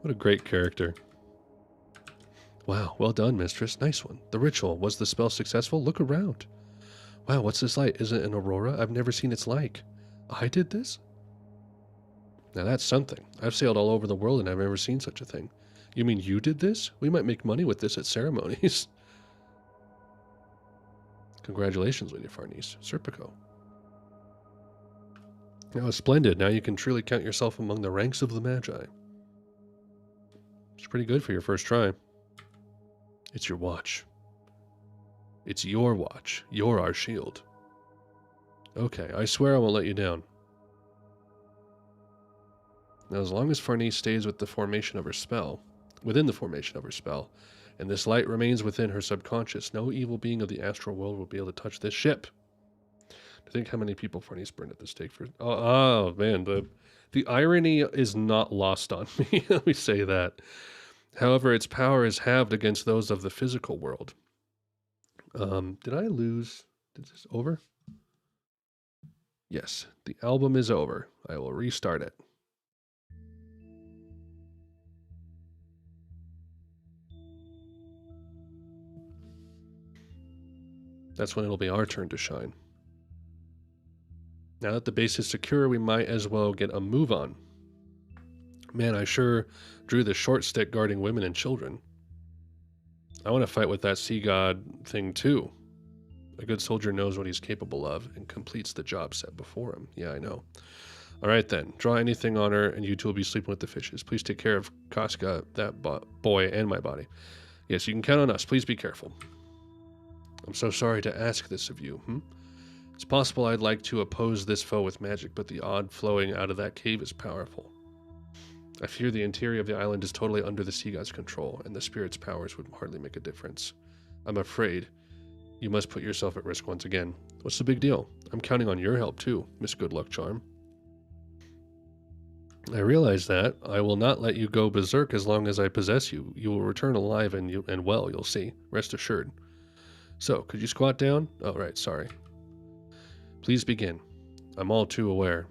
What a great character. Wow, well done, mistress. Nice one. The ritual. Was the spell successful? Look around. Wow, what's this light? Is it an aurora? I've never seen its like. I did this? Now that's something. I've sailed all over the world and I've never seen such a thing. You mean you did this? We might make money with this at ceremonies. Congratulations, Lady Farnese. Serpico. Now, splendid. Now you can truly count yourself among the ranks of the Magi. It's pretty good for your first try. It's your watch. It's your watch. You're our shield. Okay, I swear I won't let you down. Now, as long as Farnese stays with the formation of her spell, within the formation of her spell, and this light remains within her subconscious, no evil being of the astral world will be able to touch this ship. To think how many people Farnese burned at the stake for... Oh man, the irony is not lost on me. Let me say that. However, its power is halved against those of the physical world. Did I lose? Is this over? Yes, the album is over. I will restart it. That's when it'll be our turn to shine. Now that the base is secure, we might as well get a move on. Man, I sure drew the short stick guarding women and children. I want to fight with that sea god thing too. A good soldier knows what he's capable of and completes the job set before him. Yeah, I know. All right then, draw anything on her and you two will be sleeping with the fishes. Please take care of Casca, that boy, and my body. Yes, you can count on us. Please be careful. I'm so sorry to ask this of you. It's possible I'd like to oppose this foe with magic, but the odd flowing out of that cave is powerful. I fear the interior of the island is totally under the sea god's control, and the spirit's powers would hardly make a difference. I'm afraid you must put yourself at risk once again. What's the big deal? I'm counting on your help too, Miss Good Luck Charm. I realize that. I will not let you go berserk as long as I possess you. You will return alive and well, you'll see. Rest assured. So, could you squat down? Oh, right, sorry. Please begin. I'm all too aware.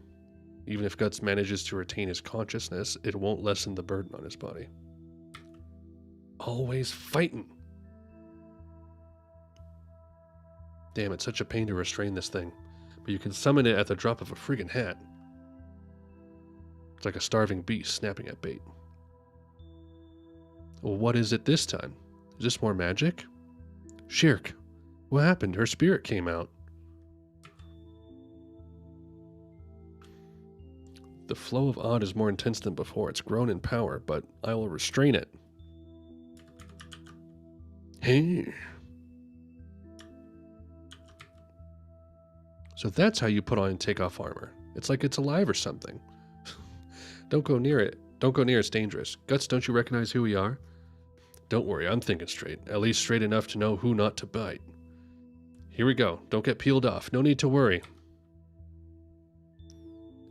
Even if Guts manages to retain his consciousness, it won't lessen the burden on his body. Always fighting. Damn, it's such a pain to restrain this thing. But you can summon it at the drop of a friggin' hat. It's like a starving beast snapping at bait. Well, what is it this time? Is this more magic? Shirk, what happened? Her spirit came out. The flow of Odd is more intense than before. It's grown in power, but I will restrain it. Hey. So that's how you put on and take off armor. It's like it's alive or something. Don't go near it. Don't go near it. It's dangerous. Guts, don't you recognize who we are? Don't worry, I'm thinking straight. At least straight enough to know who not to bite. Here we go. Don't get peeled off. No need to worry.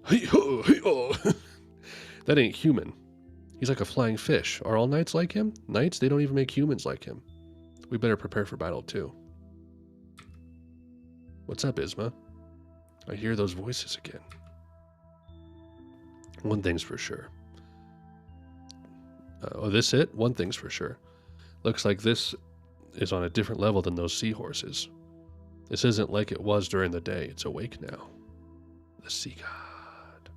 Hey-ho, hey-ho. That ain't human. He's like a flying fish. Are all knights like him? Knights? They don't even make humans like him. We better prepare for battle too. What's up, Isma? I hear those voices again. One thing's for sure. Oh, this it? One thing's for sure. Looks like this is on a different level than those seahorses. This isn't like it was during the day. It's awake now. The sea god.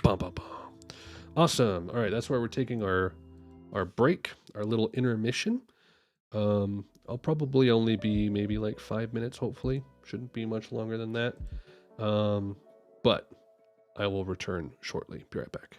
Bum, bum, bum. Awesome. All right, that's where we're taking our break, our little intermission. I'll probably only be maybe like 5 minutes, hopefully. Shouldn't be much longer than that. But I will return shortly. Be right back.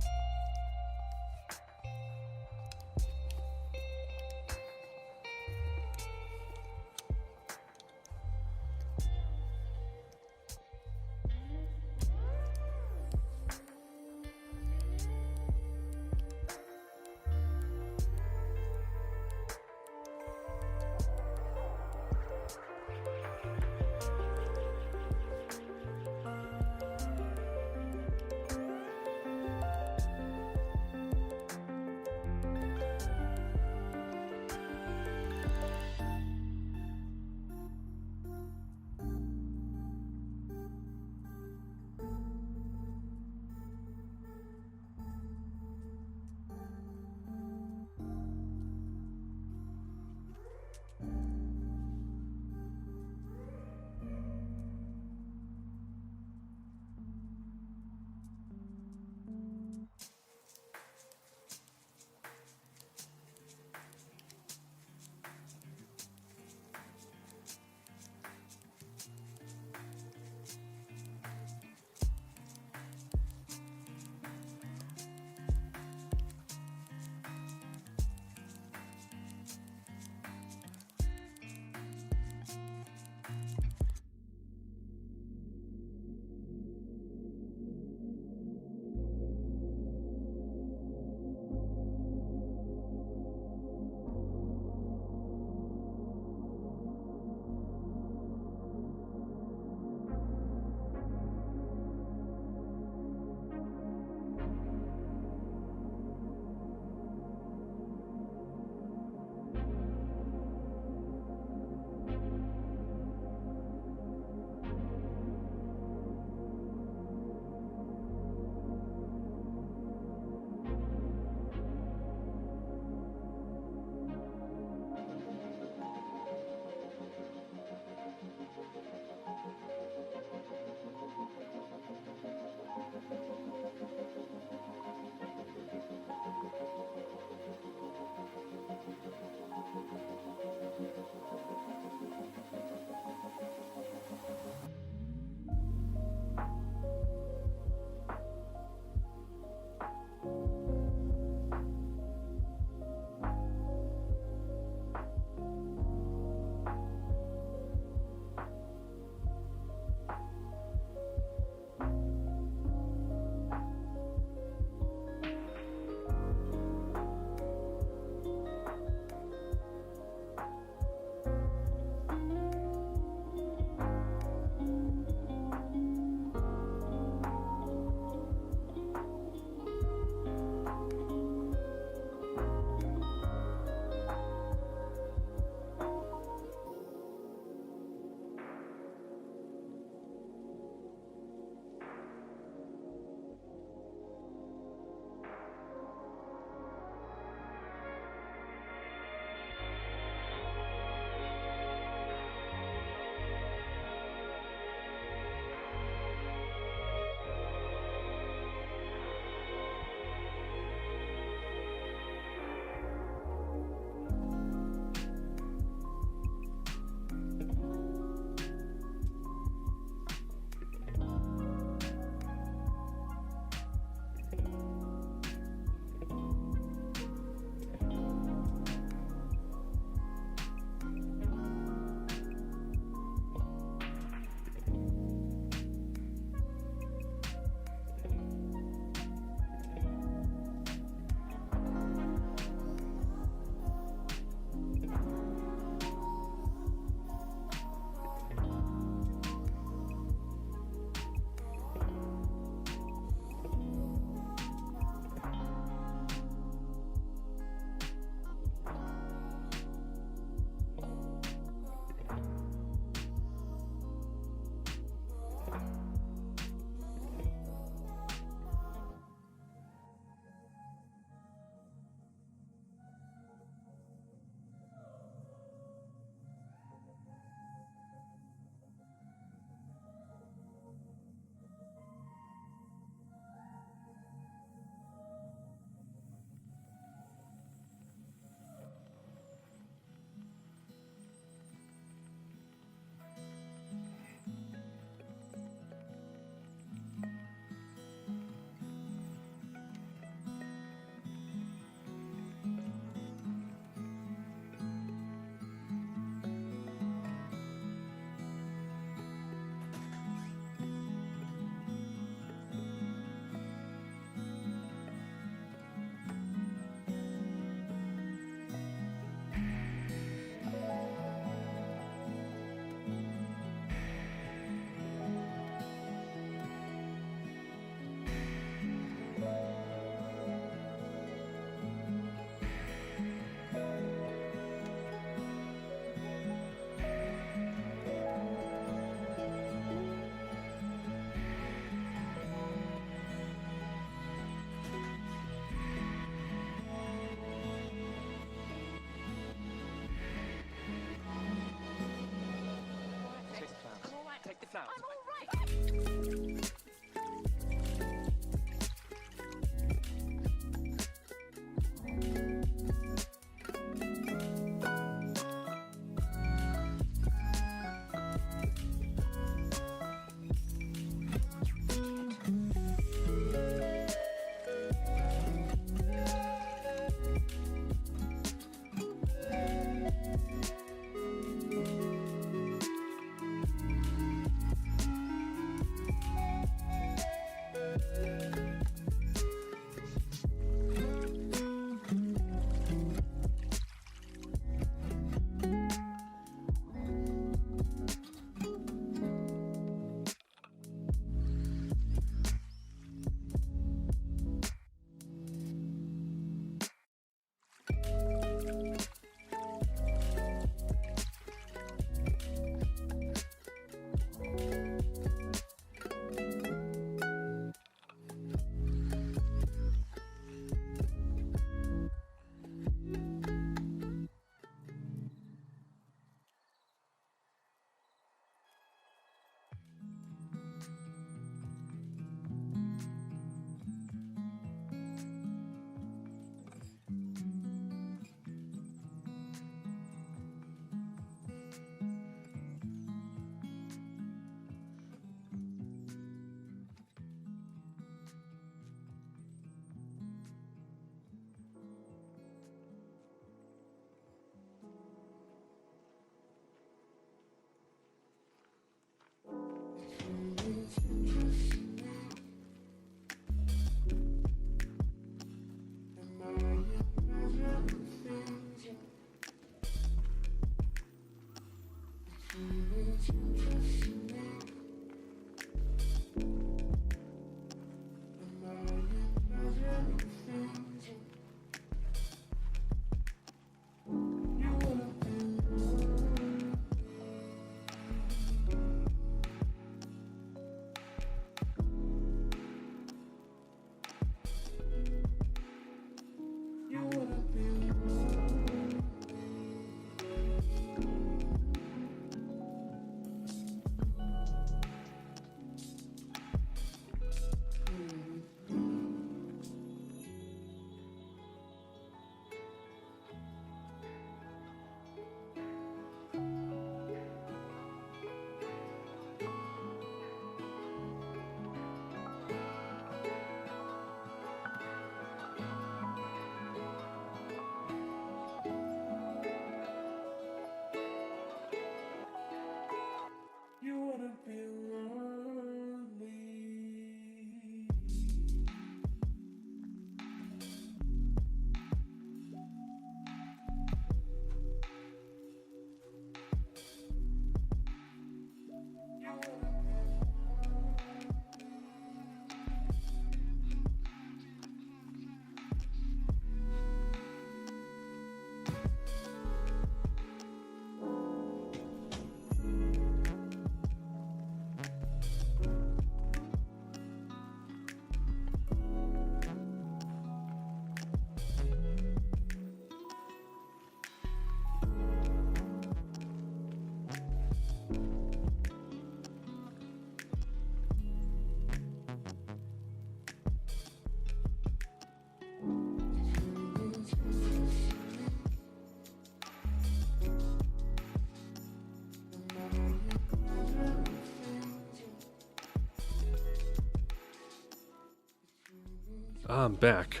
I'm back.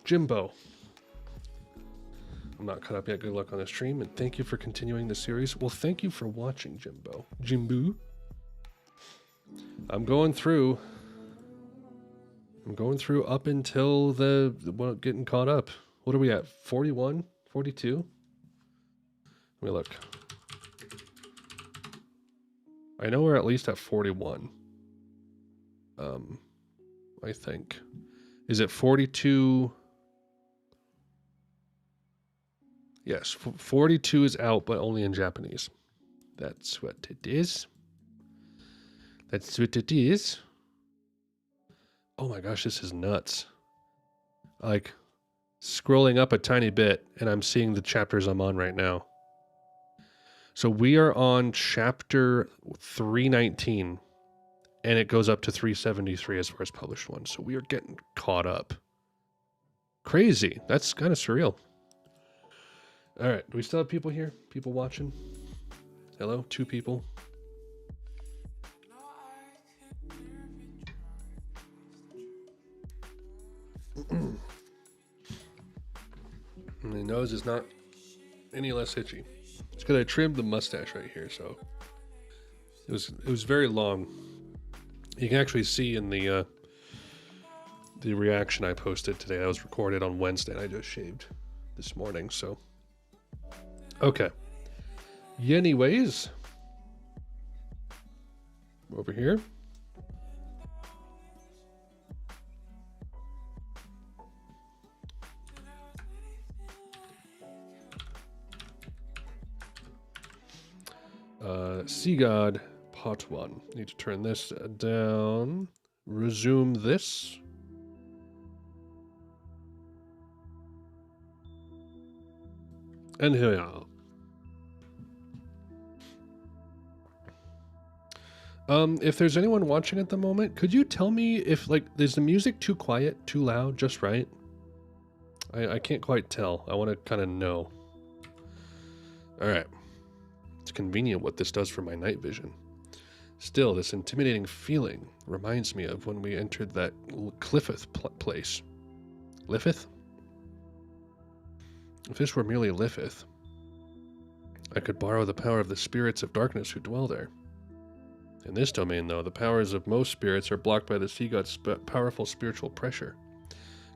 Jimbo. I'm not caught up yet. Good luck on the stream, and thank you for continuing the series. Well, thank you for watching, Jimbo. Jimbo. I'm going through up until well, getting caught up. What are we at? 41? 42? Let me look. I know we're at least at 41. I think. Is it 42? Yes, 42 is out, but only in Japanese. That's what it is. That's what it is. Oh my gosh, this is nuts. Like, scrolling up a tiny bit, and I'm seeing the chapters I'm on right now. So we are on chapter 319. And it goes up to 373 as far as published ones. So we are getting caught up. Crazy. That's kind of surreal. All right. Do we still have people here? People watching? Hello? 2 people. My nose is not any less itchy. It's because I trimmed the mustache right here. So it was very long. You can actually see in the reaction I posted today. That was recorded on Wednesday, and I just shaved this morning, so. Okay. Anyways. Over here. Sea God. Part 1. Need to turn this down. Resume this. And here we are. If there's anyone watching at the moment, could you tell me if, like, is the music too quiet, too loud, just right? I can't quite tell. I want to kind of know. Alright. It's convenient what this does for my night vision. Still, this intimidating feeling reminds me of when we entered that Cliffith place. Lifith? If this were merely Lifith, I could borrow the power of the spirits of darkness who dwell there. In this domain, though, the powers of most spirits are blocked by the sea god's powerful spiritual pressure.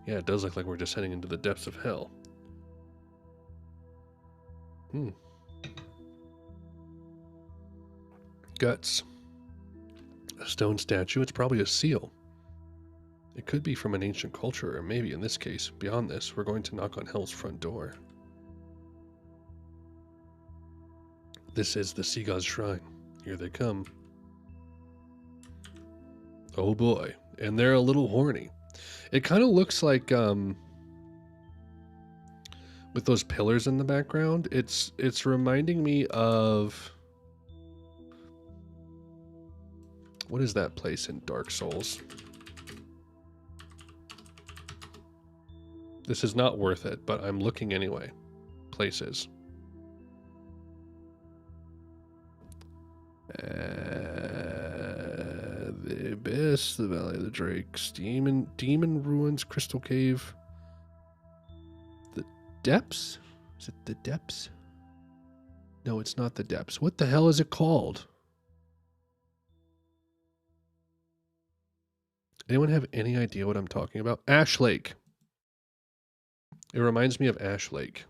Yeah, it does look like we're descending into the depths of hell. Guts. A stone statue, it's probably a seal. It could be from an ancient culture, or maybe in this case, beyond this, we're going to knock on hell's front door. This is the Sea God's shrine. Here they come. Oh boy. And they're a little horny. It kind of looks like, with those pillars in the background, it's reminding me of... What is that place in Dark Souls? This is not worth it, but I'm looking anyway. Places. The Abyss, the Valley of the Drakes, Demon Ruins, Crystal Cave. The Depths? Is it the Depths? No, it's not the Depths. What the hell is it called? Anyone have any idea what I'm talking about? Ash Lake. It reminds me of Ash Lake.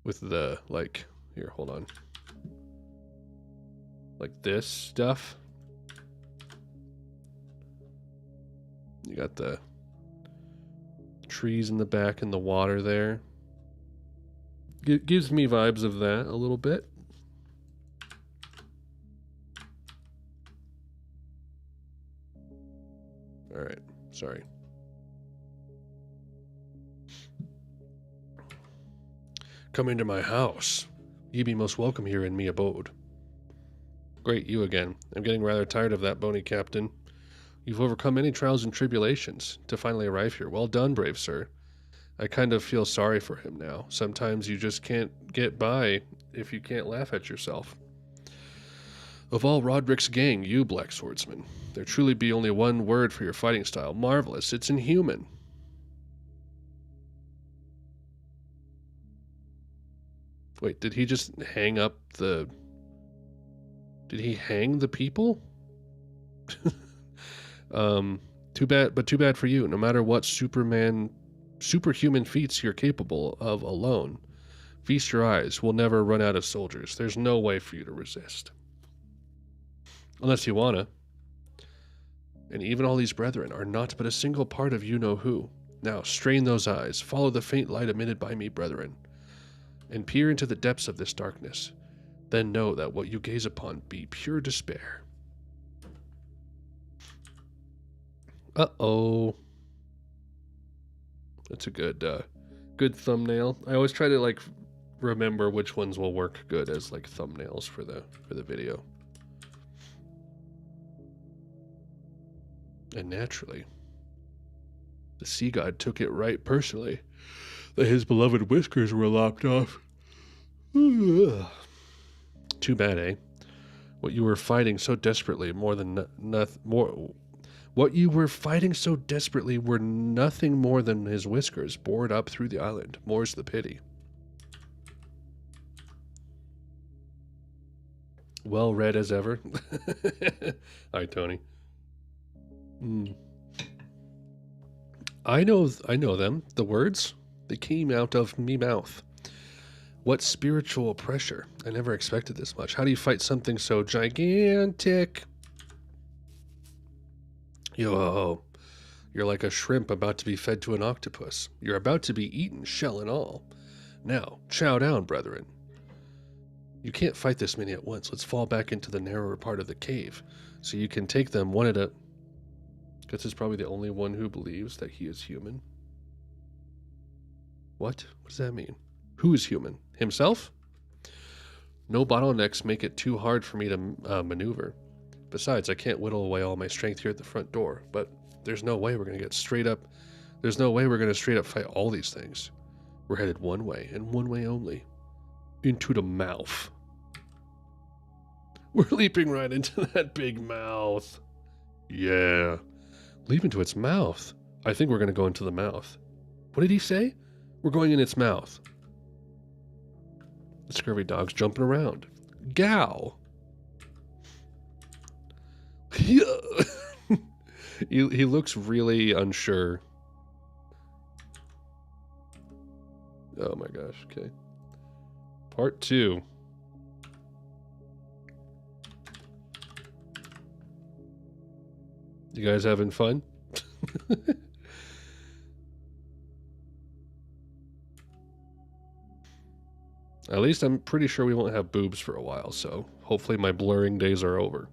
With the, like, here, hold on. Like this stuff. You got the trees in the back and the water there. It gives me vibes of that a little bit. All right, sorry. Come into my house. Ye be most welcome here in me abode. Great, you again. I'm getting rather tired of that, bony captain. You've overcome many trials and tribulations to finally arrive here. Well done, brave sir. I kind of feel sorry for him now. Sometimes you just can't get by if you can't laugh at yourself. Of all Roderick's gang, you, Black Swordsman, there truly be only one word for your fighting style. Marvelous. It's inhuman. Wait, did he just hang up the... Did he hang the people? Too bad for you. No matter what superhuman feats you're capable of alone, feast your eyes. We'll never run out of soldiers. There's no way for you to resist. Unless you wanna. And even all these brethren are not but a single part of you-know-who. Now, strain those eyes. Follow the faint light emitted by me, brethren, and peer into the depths of this darkness. Then know that what you gaze upon be pure despair. Uh-oh. That's a good thumbnail. I always try to, like, remember which ones will work good as, like, thumbnails for the video. And naturally, the sea god took it right personally that his beloved whiskers were lopped off. Too bad, eh? What you were fighting so desperately What you were fighting so desperately were nothing more than his whiskers bored up through the island. More's the pity. Well read as ever. Hi, Tony. I know them. The words, they came out of me mouth. What spiritual pressure. I never expected this much. How do you fight something so gigantic? Yo, you're like a shrimp about to be fed to an octopus. You're about to be eaten, shell and all. Now, chow down, brethren. You can't fight this many at once. Let's fall back into the narrower part of the cave, so you can take them one at a... Guts is probably the only one who believes that he is human. What? What does that mean? Who is human? Himself? No bottlenecks make it too hard for me to maneuver. Besides, I can't whittle away all my strength here at the front door, but there's no way we're going to get straight up. There's no way we're going to straight up fight all these things. We're headed one way, and one way only. Into the mouth. We're leaping right into that big mouth. Yeah. Leap into its mouth. I think we're going to go into the mouth. What did he say? We're going in its mouth. The scurvy dog's jumping around. Gow. He looks really unsure. Oh my gosh, okay. Part 2. You guys having fun? At least I'm pretty sure we won't have boobs for a while, so hopefully my blurring days are over.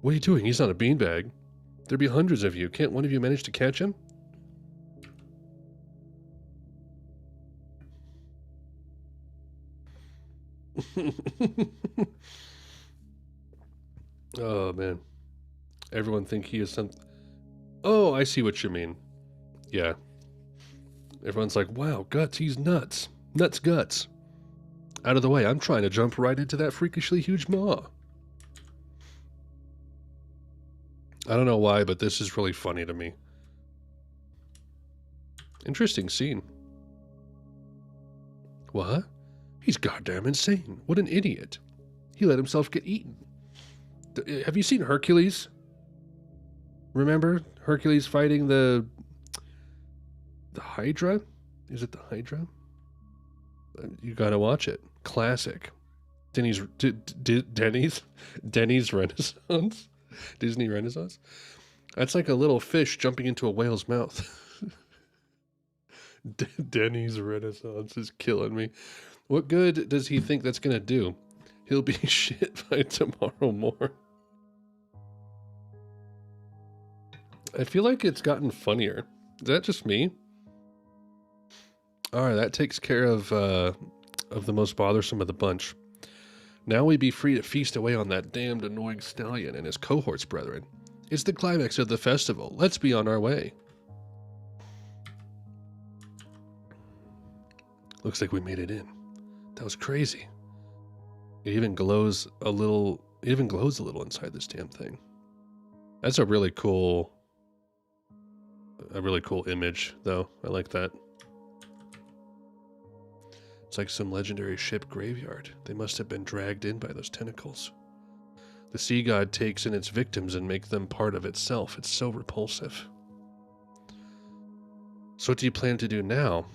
What are you doing? He's not a beanbag. There'd be hundreds of you. Can't one of you manage to catch him? Oh, man. Everyone think he is something... Oh, I see what you mean. Yeah. Everyone's like, wow, Guts, he's nuts. Nuts Guts. Out of the way, I'm trying to jump right into that freakishly huge maw. I don't know why, but this is really funny to me. Interesting scene. What? He's goddamn insane. What an idiot. He let himself get eaten. Have you seen Hercules? Remember Hercules fighting the Hydra? Is it the Hydra? You gotta watch it. Classic. Denny's Renaissance? Disney Renaissance? That's like a little fish jumping into a whale's mouth. Denny's Renaissance is killing me. What good does he think that's gonna do? He'll be shit by tomorrow morning. I feel like it's gotten funnier. Is that just me? Alright, that takes care of the most bothersome of the bunch. Now we be free to feast away on that damned annoying stallion and his cohorts, brethren. It's the climax of the festival. Let's be on our way. Looks like we made it in. That was crazy. It even glows a little. It even glows a little inside this damn thing. That's a really cool image, though. I like that. It's like some legendary ship graveyard. They must have been dragged in by those tentacles. The sea god takes in its victims and makes them part of itself. It's so repulsive. So what do you plan to do now?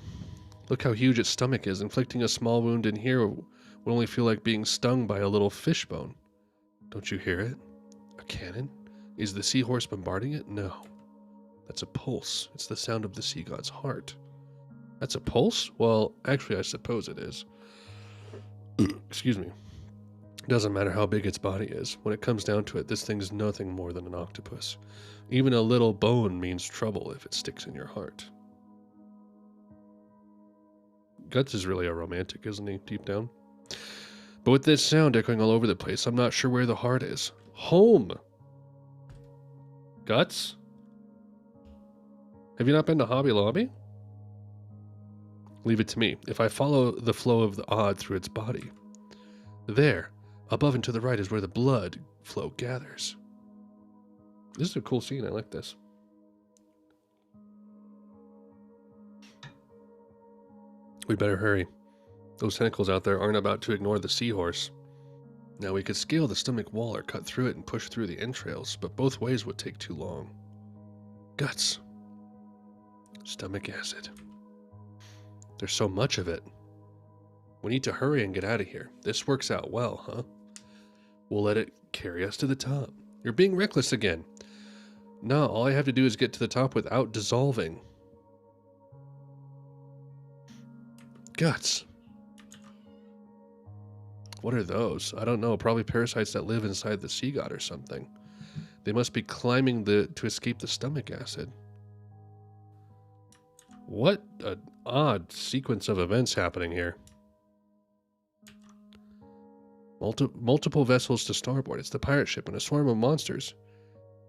Look how huge its stomach is. Inflicting a small wound in here would only feel like being stung by a little fish bone. Don't you hear it? A cannon? Is the seahorse bombarding it? No. That's a pulse. It's the sound of the sea god's heart. That's a pulse? Well, actually, I suppose it is. Excuse me. It doesn't matter how big its body is. When it comes down to it, this thing's nothing more than an octopus. Even a little bone means trouble if it sticks in your heart. Guts is really a romantic, isn't he, deep down? But with this sound echoing all over the place, I'm not sure where the heart is. Home! Guts? Have you not been to Hobby Lobby? Leave it to me. If I follow the flow of the odd through its body. There, above and to the right is where the blood flow gathers. This is a cool scene. I like this. We better hurry. Those tentacles out there aren't about to ignore the seahorse. Now we could scale the stomach wall or cut through it and push through the entrails, but both ways would take too long. Guts. Stomach acid. There's so much of it. We need to hurry and get out of here. This works out well, huh? We'll let it carry us to the top. You're being reckless again. No, all I have to do is get to the top without dissolving. Guts. What are those? I don't know. Probably parasites that live inside the sea god or something. They must be climbing to escape the stomach acid. What an odd sequence of events happening here. Multiple vessels to starboard. It's the pirate ship and a swarm of monsters.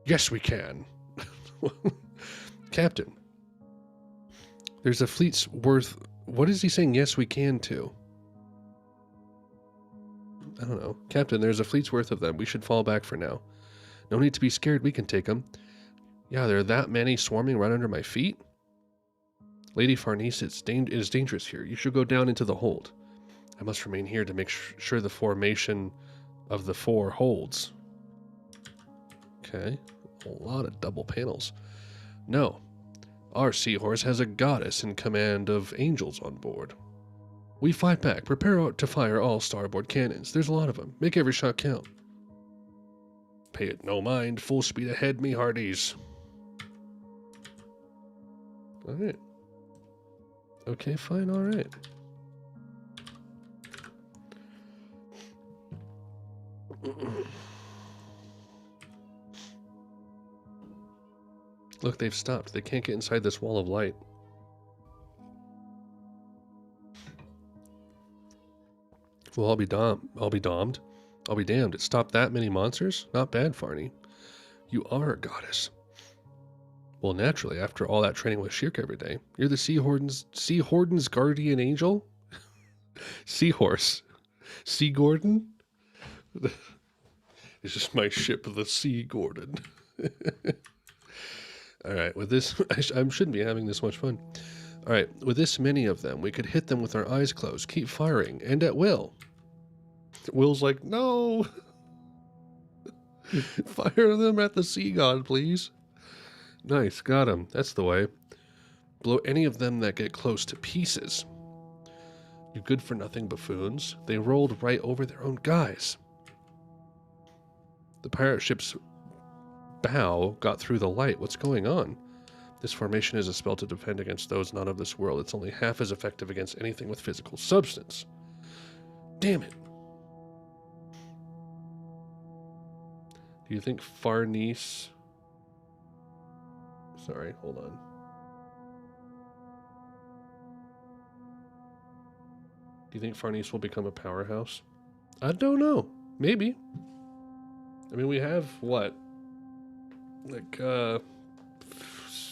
Yes, we can. Captain. There's a fleet's worth... What is he saying yes, we can to? I don't know. Captain, there's a fleet's worth of them. We should fall back for now. No need to be scared. We can take them. Yeah, there are that many swarming right under my feet. Lady Farnese, it is dangerous here. You should go down into the hold. I must remain here to make sure the formation of the four holds. Okay. A lot of double panels. No. Our seahorse has a goddess in command of angels on board. We fight back. Prepare to fire all starboard cannons. There's a lot of them. Make every shot count. Pay it no mind. Full speed ahead, me hearties. Alright. Okay, fine, alright. Look, they've stopped. They can't get inside this wall of light. Well, I'll be damned. It stopped that many monsters? Not bad, Farney. You are a goddess. Well, naturally, after all that training with Shirk every day, you're the Sea Horden's guardian angel? Seahorse. Sea Gordon? It's just my ship, the Sea Gordon. Alright, with this, I shouldn't be having this much fun. Alright, with this many of them, we could hit them with our eyes closed, keep firing, and at will. Will's like, no! Fire them at the sea god, please. Nice, got him. That's the way. Blow any of them that get close to pieces. You good-for-nothing buffoons. They rolled right over their own guys. The pirate ship's bow got through the light. What's going on? This formation is a spell to defend against those not of this world. It's only half as effective against anything with physical substance. Damn it. Do you think Farnese... Sorry, hold on. Do you think Farnese will become a powerhouse? I don't know. Maybe. I mean, we have, what? Like,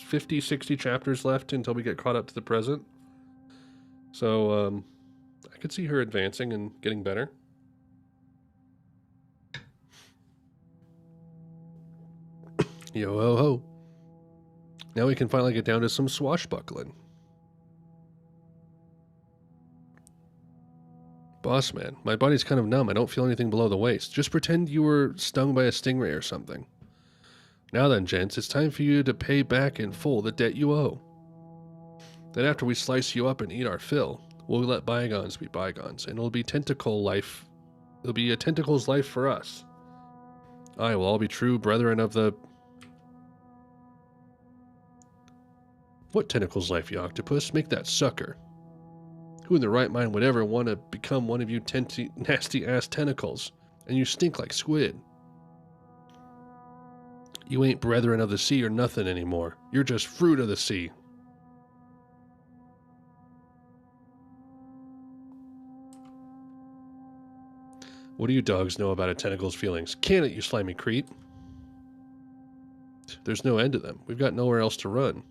50, 60 chapters left until we get caught up to the present. So, I could see her advancing and getting better. Yo ho ho. Now we can finally get down to some swashbuckling. Boss man, my body's kind of numb. I don't feel anything below the waist. Just pretend you were stung by a stingray or something. Now then, gents, it's time for you to pay back in full the debt you owe. Then after we slice you up and eat our fill, we'll let bygones be bygones, and it'll be tentacle life. It'll be a tentacle's life for us. Aye, we'll all be true brethren of the... What tentacle's life, you octopus? Make that sucker. Who in their right mind would ever want to become one of you nasty-ass tentacles? And you stink like squid. You ain't brethren of the sea or nothing anymore. You're just fruit of the sea. What do you dogs know about a tentacle's feelings? Can it, you slimy creep? There's no end to them. We've got nowhere else to run.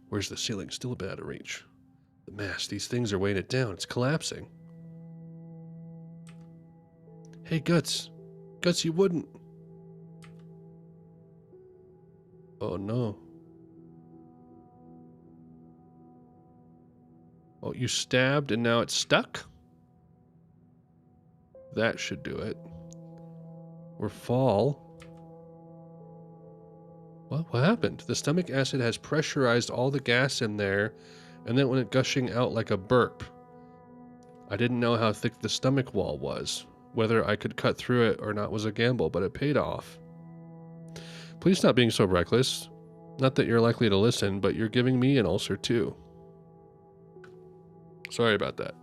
Where's the ceiling? Still a bit out of reach. The mast, these things are weighing it down. It's collapsing. Hey, Guts. Guts, you wouldn't. Oh, no. Oh, you stabbed and now it's stuck? That should do it. Or fall. What happened? The stomach acid has pressurized all the gas in there, and then it went gushing out like a burp. I didn't know how thick the stomach wall was. Whether I could cut through it or not was a gamble, but it paid off. Please stop being so reckless. Not that you're likely to listen, but you're giving me an ulcer too. Sorry about that.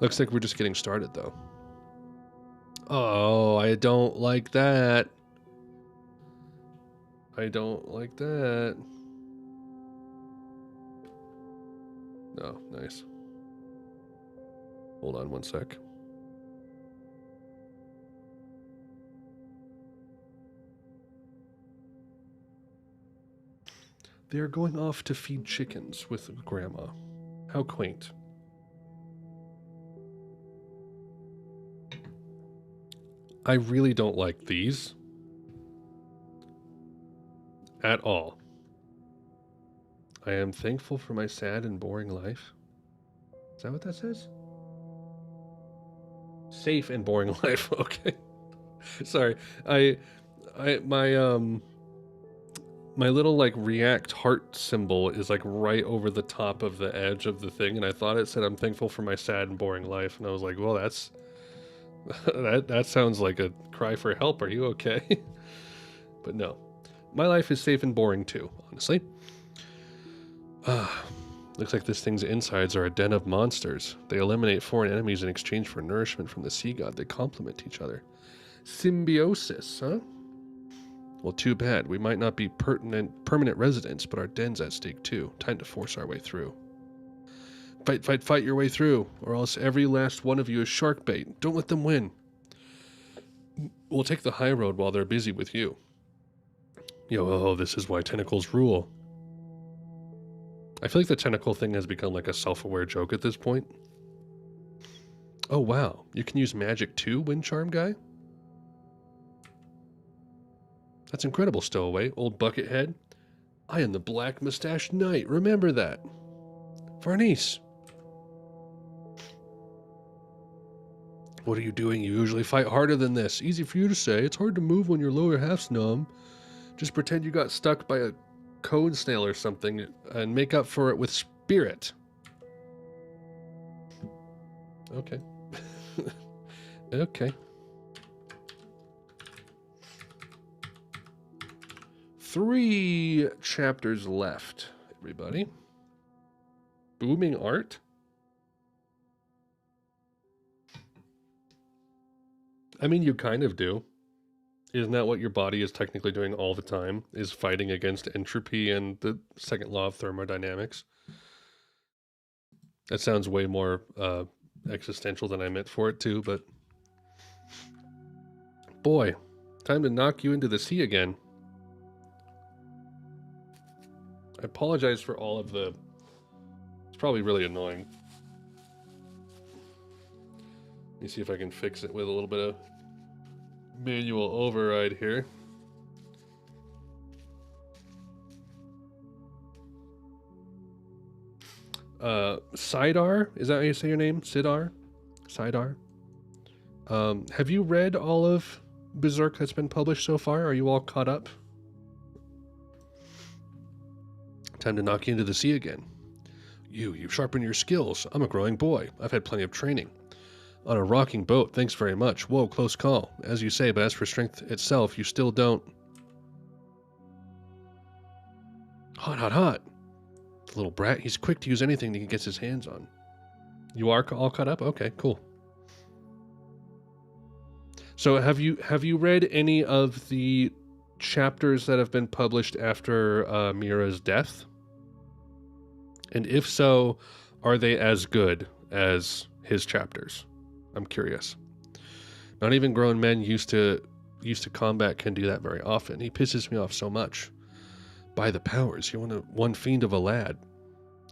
Looks like we're just getting started, though. Oh, I don't like that. I don't like that. Oh, nice. Hold on one sec. They are going off to feed chickens with Grandma. How quaint. I really don't like these. At all. I am thankful for my sad and boring life. Is that what that says? Safe and boring life. Okay. Sorry. My little like react heart symbol is like right over the top of the edge of the thing, and I thought it said I'm thankful for my sad and boring life, and I was like, well, that's that sounds like a cry for help. Are you okay? But no. My life is safe and boring too, honestly. Looks like this thing's insides are a den of monsters. They eliminate foreign enemies in exchange for nourishment from the sea god. They complement each other. Symbiosis, huh? Well, too bad. We might not be permanent residents, but our den's at stake too. Time to force our way through. Fight, fight, fight your way through, or else every last one of you is shark bait. Don't let them win. We'll take the high road while they're busy with you. Yo, this is why tentacles rule. I feel like the tentacle thing has become like a self-aware joke at this point. Oh, wow. You can use magic too, Wind Charm guy? That's incredible, Stowaway. Old Buckethead. I am the Black Mustached Knight. Remember that. Farnese. What are you doing? You usually fight harder than this. Easy for you to say. It's hard to move when your lower half's numb. Just pretend you got stuck by a cone snail or something and make up for it with spirit. Okay. Okay. 3 chapters left, everybody. Booming art. I mean, you kind of do. Isn't that what your body is technically doing all the time? Is fighting against entropy and the second law of thermodynamics? That sounds way more existential than I meant for it to, but... Boy, time to knock you into the sea again. I apologize for all of the... It's probably really annoying. Let me see if I can fix it with a little bit of manual override here. Sidar, is that how you say your name? Sidar? Sidar? Have you read all of Berserk that's been published so far? Are you all caught up? Time to knock you into the sea again. You've sharpened your skills. I'm a growing boy. I've had plenty of training. On a rocking boat, thanks very much. Whoa, close call. As you say, but as for strength itself, you still don't... Hot, hot, hot. The little brat, he's quick to use anything that he gets his hands on. You are all caught up? Okay, cool. So have you read any of the chapters that have been published after Mira's death? And if so, are they as good as his chapters? I'm curious. Not even grown men used to combat can do that very often. He pisses me off so much. By the powers, you're one fiend of a lad.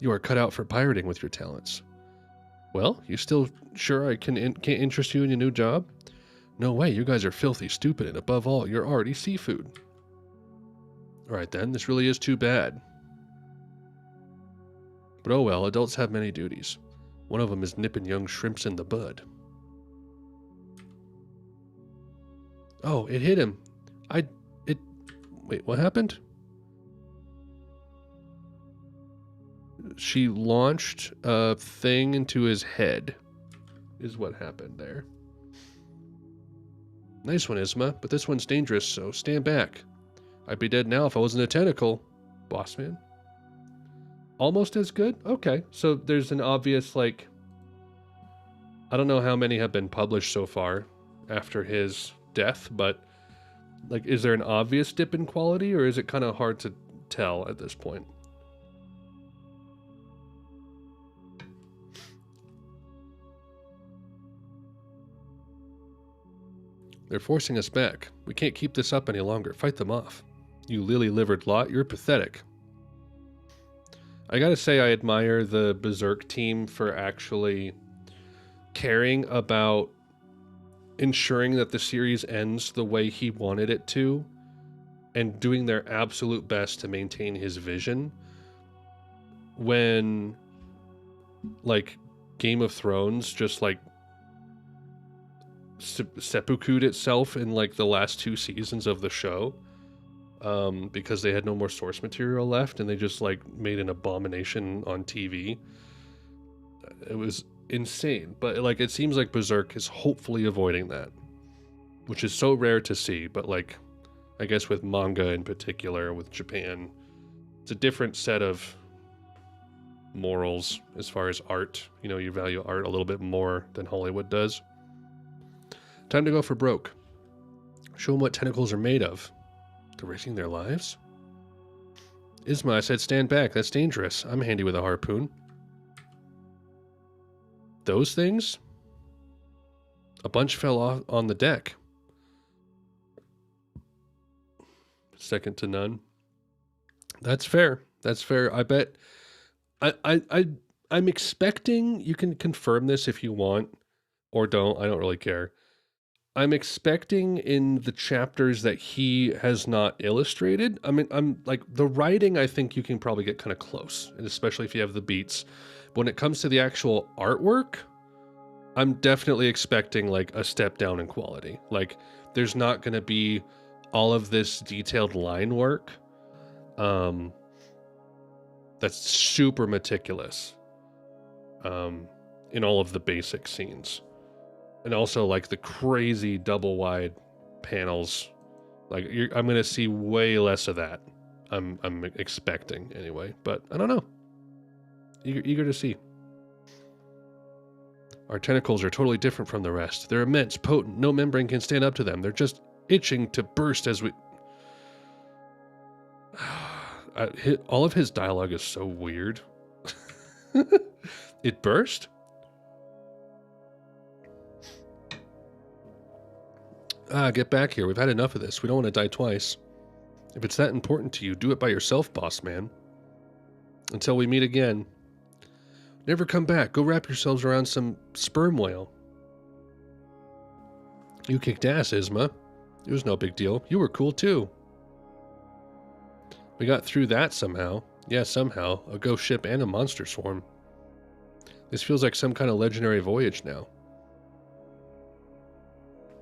You are cut out for pirating with your talents. Well, you still sure I can't interest you in your new job? No way, you guys are filthy stupid, and above all, you're already seafood. Alright then, this really is too bad. But oh well, adults have many duties. One of them is nipping young shrimps in the bud. Oh, it hit him. Wait, what happened? She launched a thing into his head, is what happened there. Nice one, Isma, but this one's dangerous, so stand back. I'd be dead now if I wasn't a tentacle. Bossman. Almost as good? Okay, so there's an obvious, like... I don't know how many have been published so far after his death, but... like, is there an obvious dip in quality, or is it kind of hard to tell at this point? They're forcing us back. We can't keep this up any longer. Fight them off. You lily-livered lot, you're pathetic. I gotta say I admire the Berserk team for actually caring about ensuring that the series ends the way he wanted it to, and doing their absolute best to maintain his vision. When, like, Game of Thrones just, like, seppuku'd itself in, like, the last 2 seasons of the show, because they had no more source material left, and they just, like, made an abomination on TV. It was insane, but, like, it seems like Berserk is hopefully avoiding that, which is so rare to see. But, like, I guess with manga in particular, with Japan, it's a different set of morals as far as art. You know, you value art a little bit more than Hollywood does. Time to go for broke. Show them what tentacles are made of. They're risking their lives? Isma, I said stand back. That's dangerous. I'm handy with a harpoon. Those things? A bunch fell off on the deck. Second to none. That's fair. That's fair. I bet... I'm expecting... You can confirm this if you want, or don't. I don't really care. I'm expecting in the chapters that he has not illustrated. I mean, I'm like, the writing, I think you can probably get kind of close, and especially if you have the beats. But when it comes to the actual artwork, I'm definitely expecting like a step down in quality. Like, there's not going to be all of this detailed line work that's super meticulous in all of the basic scenes. And also like the crazy double wide panels. Like I'm going to see way less of that. I'm expecting anyway, but I don't know. Eager to see. Our tentacles are totally different from the rest. They're immense, potent. No membrane can stand up to them. They're just itching to burst as we... all of his dialogue is so weird. It burst? Get back here. We've had enough of this. We don't want to die twice. If it's that important to you, do it by yourself, boss man. Until we meet again. Never come back. Go wrap yourselves around some sperm whale. You kicked ass, Isma. It was no big deal. You were cool, too. We got through that somehow. Yeah, somehow. A ghost ship and a monster swarm. This feels like some kind of legendary voyage now.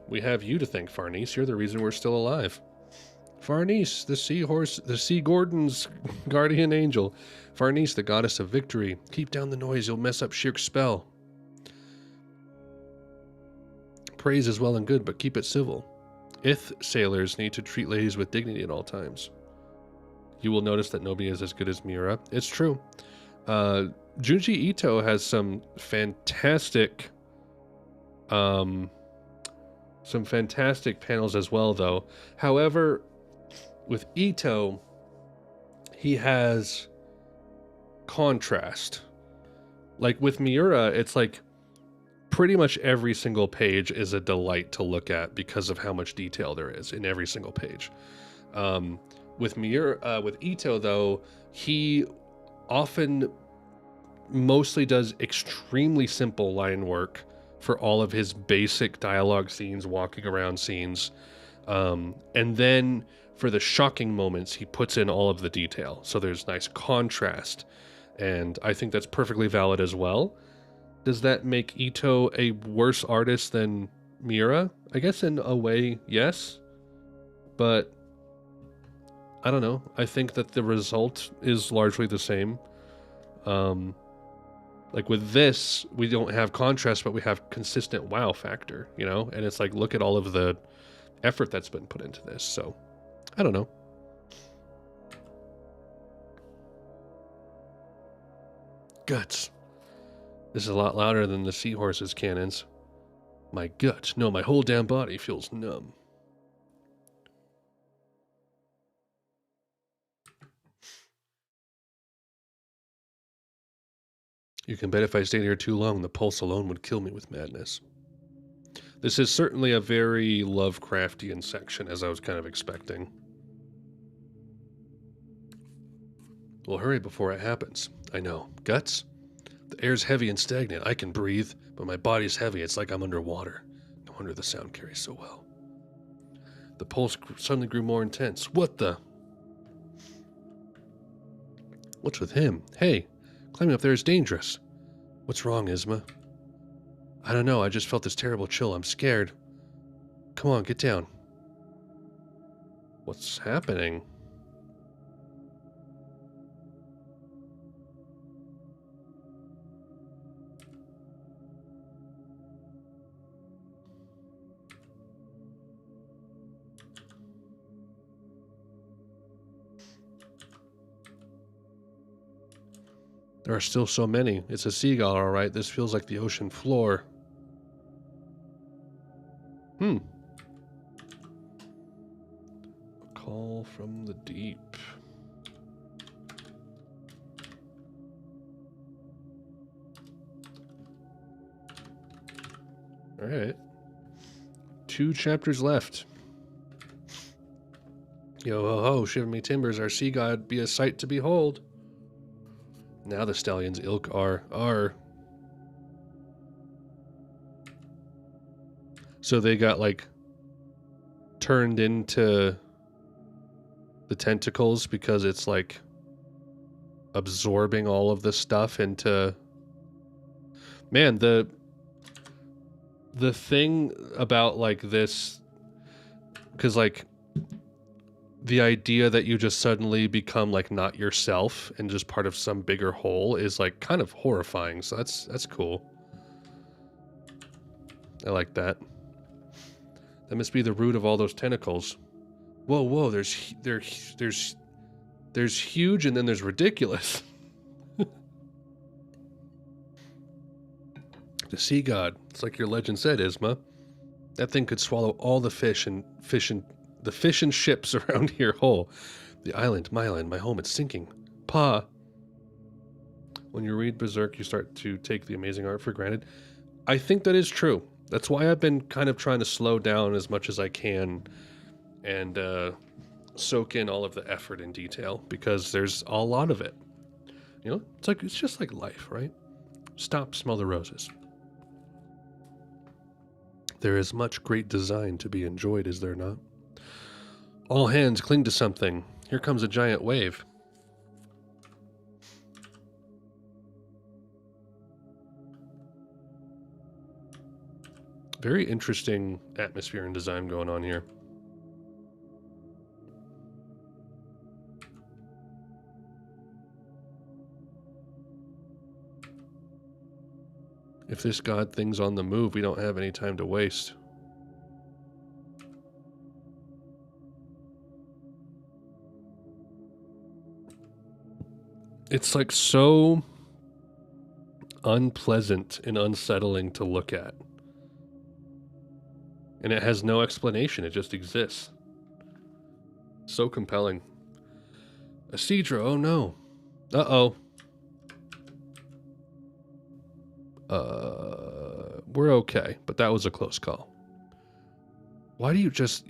We have you to thank, Farnese. You're the reason we're still alive. Farnese, the seahorse, the Sea Gordon's guardian angel. Farnese, the goddess of victory. Keep down the noise, you'll mess up Shirk's spell. Praise is well and good, but keep it civil. Ith sailors need to treat ladies with dignity at all times. You will notice that nobody is as good as Miura. It's true. Junji Ito has some fantastic panels as well, though. However, with Ito, he has contrast. Like with Miura, it's like pretty much every single page is a delight to look at because of how much detail there is in every single page. With Ito, though, he often mostly does extremely simple line work for all of his basic dialogue scenes, walking around scenes. And then for the shocking moments, he puts in all of the detail. So there's nice contrast. And I think that's perfectly valid as well. Does that make Ito a worse artist than Miura? I guess in a way, yes. But I don't know. I think that the result is largely the same. Like with this, we don't have contrast, but we have consistent wow factor, you know? And it's like, look at all of the effort that's been put into this. So, I don't know. Guts. This is a lot louder than the seahorse's cannons. My gut, no, my whole damn body feels numb. You can bet if I stayed here too long, the pulse alone would kill me with madness. This is certainly a very Lovecraftian section, as I was kind of expecting. Well, hurry before it happens. I know. Guts? The air's heavy and stagnant. I can breathe, but my body's heavy. It's like I'm underwater. No wonder the sound carries so well. The pulse suddenly grew more intense. What the? What's with him? Hey, climbing up there is dangerous. What's wrong, Isma? I don't know. I just felt this terrible chill. I'm scared. Come on, get down. What's happening? There are still so many. It's a seagull, all right. This feels like the ocean floor. A call from the deep. All right. 2 chapters left. Yo ho ho, shiver me timbers, our sea god be a sight to behold. Now the stallion's ilk are. So they got like turned into the tentacles because it's like absorbing all of the stuff into. Man, the thing about like this, because like the idea that you just suddenly become like not yourself and just part of some bigger whole is like kind of horrifying. So that's cool. I like that. That must be the root of all those tentacles. Whoa, whoa! There's huge and then there's ridiculous. The sea god. It's like your legend said, Isma. That thing could swallow all the fish and ships around here whole. The island, my home, it's sinking. Pa. When you read Berserk, you start to take the amazing art for granted. I think that is true. That's why I've been kind of trying to slow down as much as I can and soak in all of the effort and detail, because there's a lot of it. You know, it's just like life, right? Stop, smell the roses. There is much great design to be enjoyed, is there not? All hands cling to something. Here comes a giant wave. Very interesting atmosphere and design going on here. If this god thing's on the move, we don't have any time to waste. It's like so unpleasant and unsettling to look at. And it has no explanation, it just exists. So compelling. Isidro, oh no. Uh-oh. We're okay, but that was a close call. Why do you just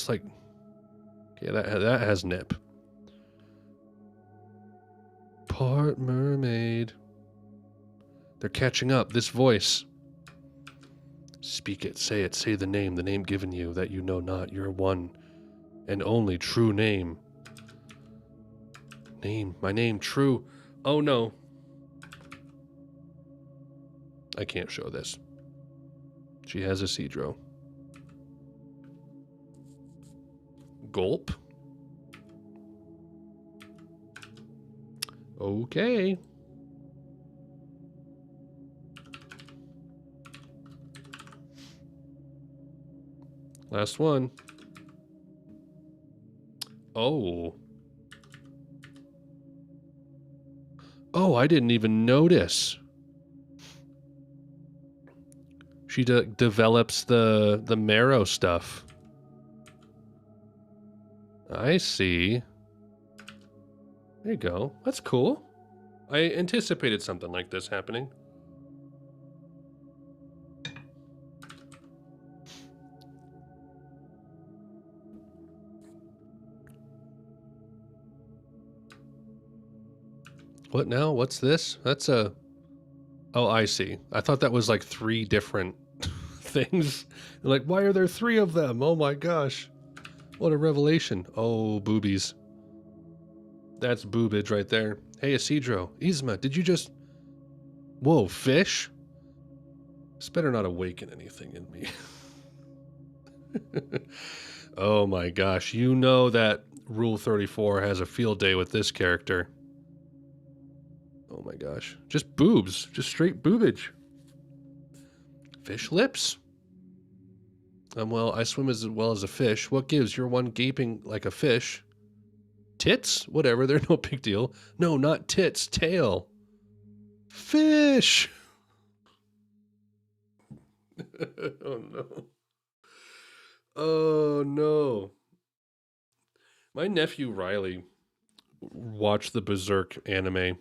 like... Okay, that has nip. Part mermaid. They're catching up. This voice. Speak it, say the name given you that you know not, your one and only true name. My name, true. Oh no. I can't show this. She has a Cedro. Gulp. Okay. Last one. Oh. Oh, I didn't even notice. She develops the Merrow stuff. I see. There you go. That's cool. I anticipated something like this happening. What now? What's this? That's a... Oh, I see. I thought that was like 3 different things. Like, why are there 3 of them? Oh my gosh. What a revelation. Oh, boobies. That's boobage right there. Hey, Isidro. Isma, did you just... Whoa, fish? This better not awaken anything in me. Oh my gosh. You know that Rule 34 has a field day with this character. Oh my gosh. Just boobs. Just straight boobage. Fish lips. Well, I swim as well as a fish. What gives? You're one gaping like a fish. Tits? Whatever, they're no big deal. No, not tits. Tail. Fish! Oh no. Oh no. My nephew Riley watched the Berserk anime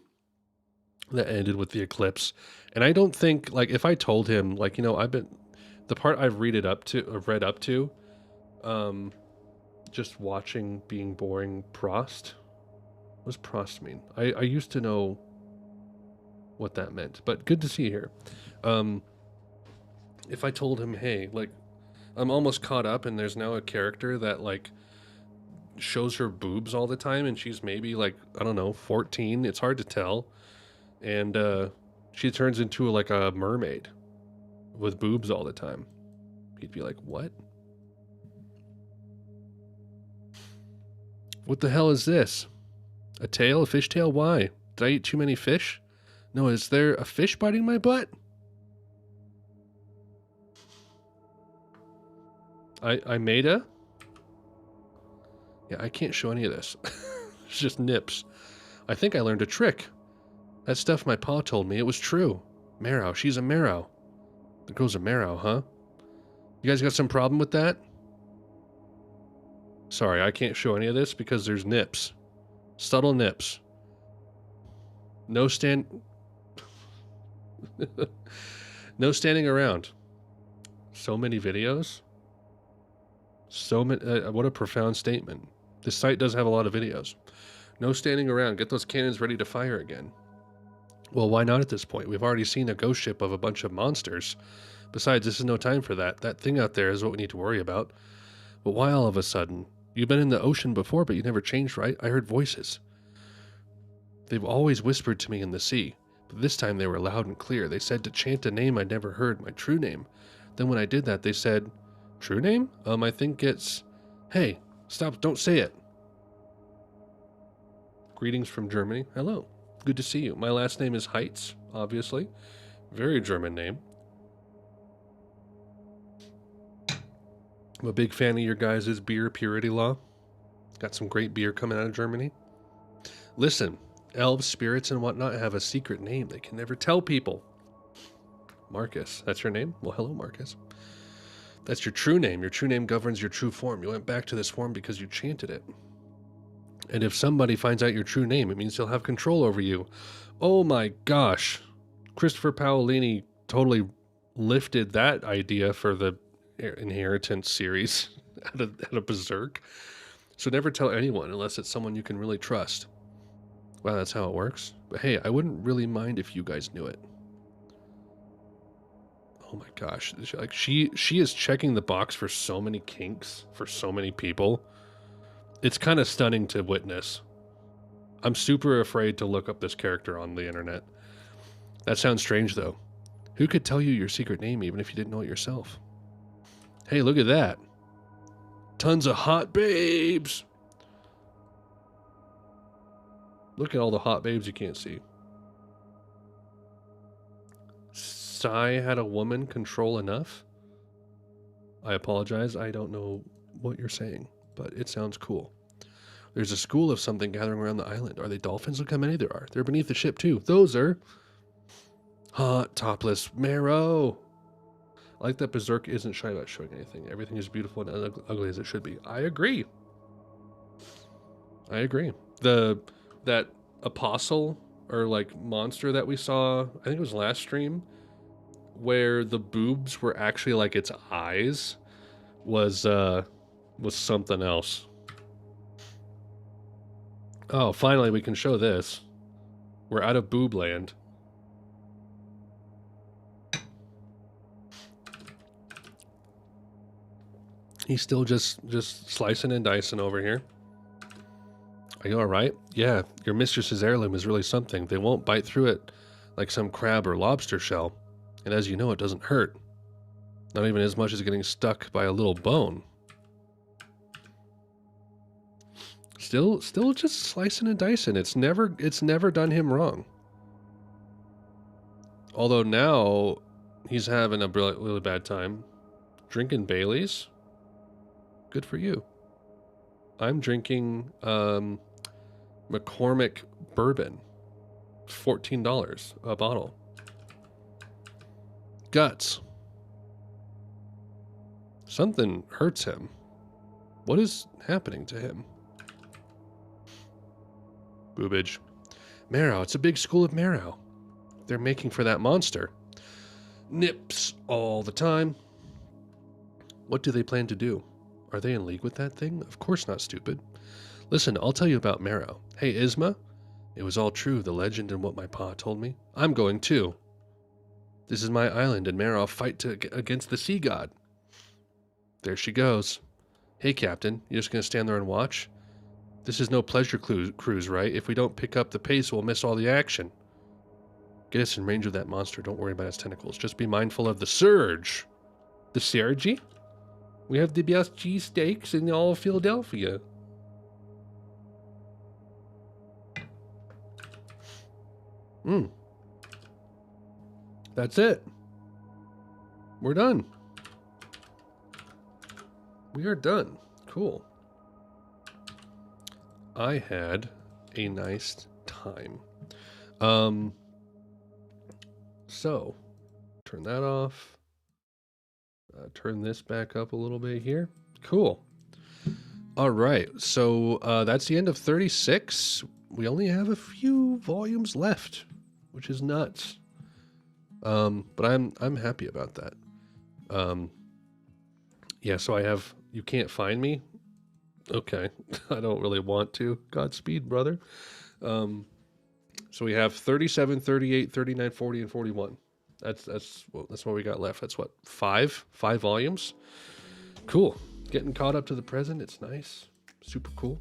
that ended with the eclipse, and I don't think, like, if I told him, like, you know, the part I've read up to, just watching being boring Prost. What does Prost mean? I used to know what that meant, but good to see you here. If I told him, hey, like, I'm almost caught up and there's now a character that, like, shows her boobs all the time and she's maybe, like, I don't know, 14, it's hard to tell, and she turns into like a mermaid with boobs all the time. He'd be like, what? What the hell is this? A tail? A fish tail? Why? Did I eat too many fish? No, is there a fish biting my butt? I made a... Yeah, I can't show any of this. It's just nips. I think I learned a trick. That stuff my pa told me, it was true. Merrow, she's a Merrow. The girl's a Merrow, huh? You guys got some problem with that? Sorry, I can't show any of this because there's nips. Subtle nips. No no standing around. So many videos. So many. What a profound statement. This site does have a lot of videos. No standing around. Get those cannons ready to fire again. Well, why not at this point? We've already seen a ghost ship of a bunch of monsters. Besides, this is no time for that. That thing out there is what we need to worry about. But why all of a sudden? You've been in the ocean before, but you never changed, right? I heard voices. They've always whispered to me in the sea, but this time they were loud and clear. They said to chant a name I'd never heard, my true name. Then when I did that, they said, true name? I think it's... Hey, stop, don't say it. Greetings from Germany. Hello. Good to see you. My last name is Haitz, obviously. Very German name. I'm a big fan of your guys' beer purity law. Got some great beer coming out of Germany. Listen, elves, spirits, and whatnot have a secret name they can never tell people. Marcus, that's your name? Well, hello, Marcus. That's your true name. Your true name governs your true form. You went back to this form because you chanted it. And if somebody finds out your true name, it means they'll have control over you. Oh my gosh. Christopher Paolini totally lifted that idea for the Inheritance series out of Berserk. So never tell anyone unless it's someone you can really trust. Wow, that's how it works. But hey, I wouldn't really mind if you guys knew it. Oh my gosh. Like she is checking the box for so many kinks, for so many people. It's kind of stunning to witness. I'm super afraid to look up this character on the internet. That sounds strange though. Who could tell you your secret name even if you didn't know it yourself? Hey, look at that. Tons of hot babes. Look at all the hot babes you can't see. Sai had a woman control enough? I apologize. I don't know what you're saying, but it sounds cool. There's a school of something gathering around the island. Are they dolphins? Look how many there are. They're beneath the ship too. Those are hot, topless Merrow. I like that Berserk isn't shy about showing anything. Everything is beautiful and ugly as it should be. I agree. I agree. That apostle or like monster that we saw, I think it was last stream, where the boobs were actually like its eyes, was something else. Oh, finally we can show this. We're out of boob land. He's still just slicing and dicing over here. Are you all right? Yeah, your mistress's heirloom is really something. They won't bite through it like some crab or lobster shell. And as you know, it doesn't hurt. Not even as much as getting stuck by a little bone. Still just slicing and dicing. It's never done him wrong. Although now he's having a really bad time. Drinking Baileys? Good for you. I'm drinking McCormick bourbon. $14 a bottle. Guts. Something hurts him. What is happening to him? Boobage. Merrow. It's a big school of Merrow. They're making for that monster. Nips all the time. What do they plan to do? Are they in league with that thing? Of course not, stupid. Listen, I'll tell you about Merrow. Hey, Isma? It was all true, the legend and what my pa told me. I'm going too. This is my island, and Merrow fight against the sea god. There she goes. Hey, Captain, you just gonna stand there and watch? This is no pleasure cruise, right? If we don't pick up the pace, we'll miss all the action. Get us in range of that monster. Don't worry about its tentacles. Just be mindful of the surge. The surge? We have the best cheesesteaks in all of Philadelphia. That's it. We're done. We are done. Cool. I had a nice time. So turn that off. Turn this back up a little bit here. Cool. All right. So that's the end of 36. We only have a few volumes left, which is nuts. But I'm happy about that. Yeah, so I have You Can't Find Me. Okay. I don't really want to. Godspeed, brother. So we have 37, 38, 39, 40, and 41. That's what we got left. That's what, five volumes. Cool. Getting caught up to the present. It's nice. Super cool.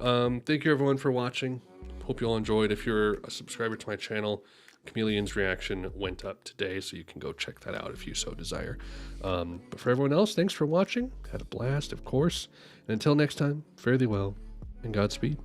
Thank you everyone for watching. Hope you all enjoyed. If you're a subscriber to my channel, Chameleon's reaction went up today, so you can go check that out if you so desire. But for everyone else, thanks for watching. Had a blast, of course. And until next time, fare thee well, and Godspeed.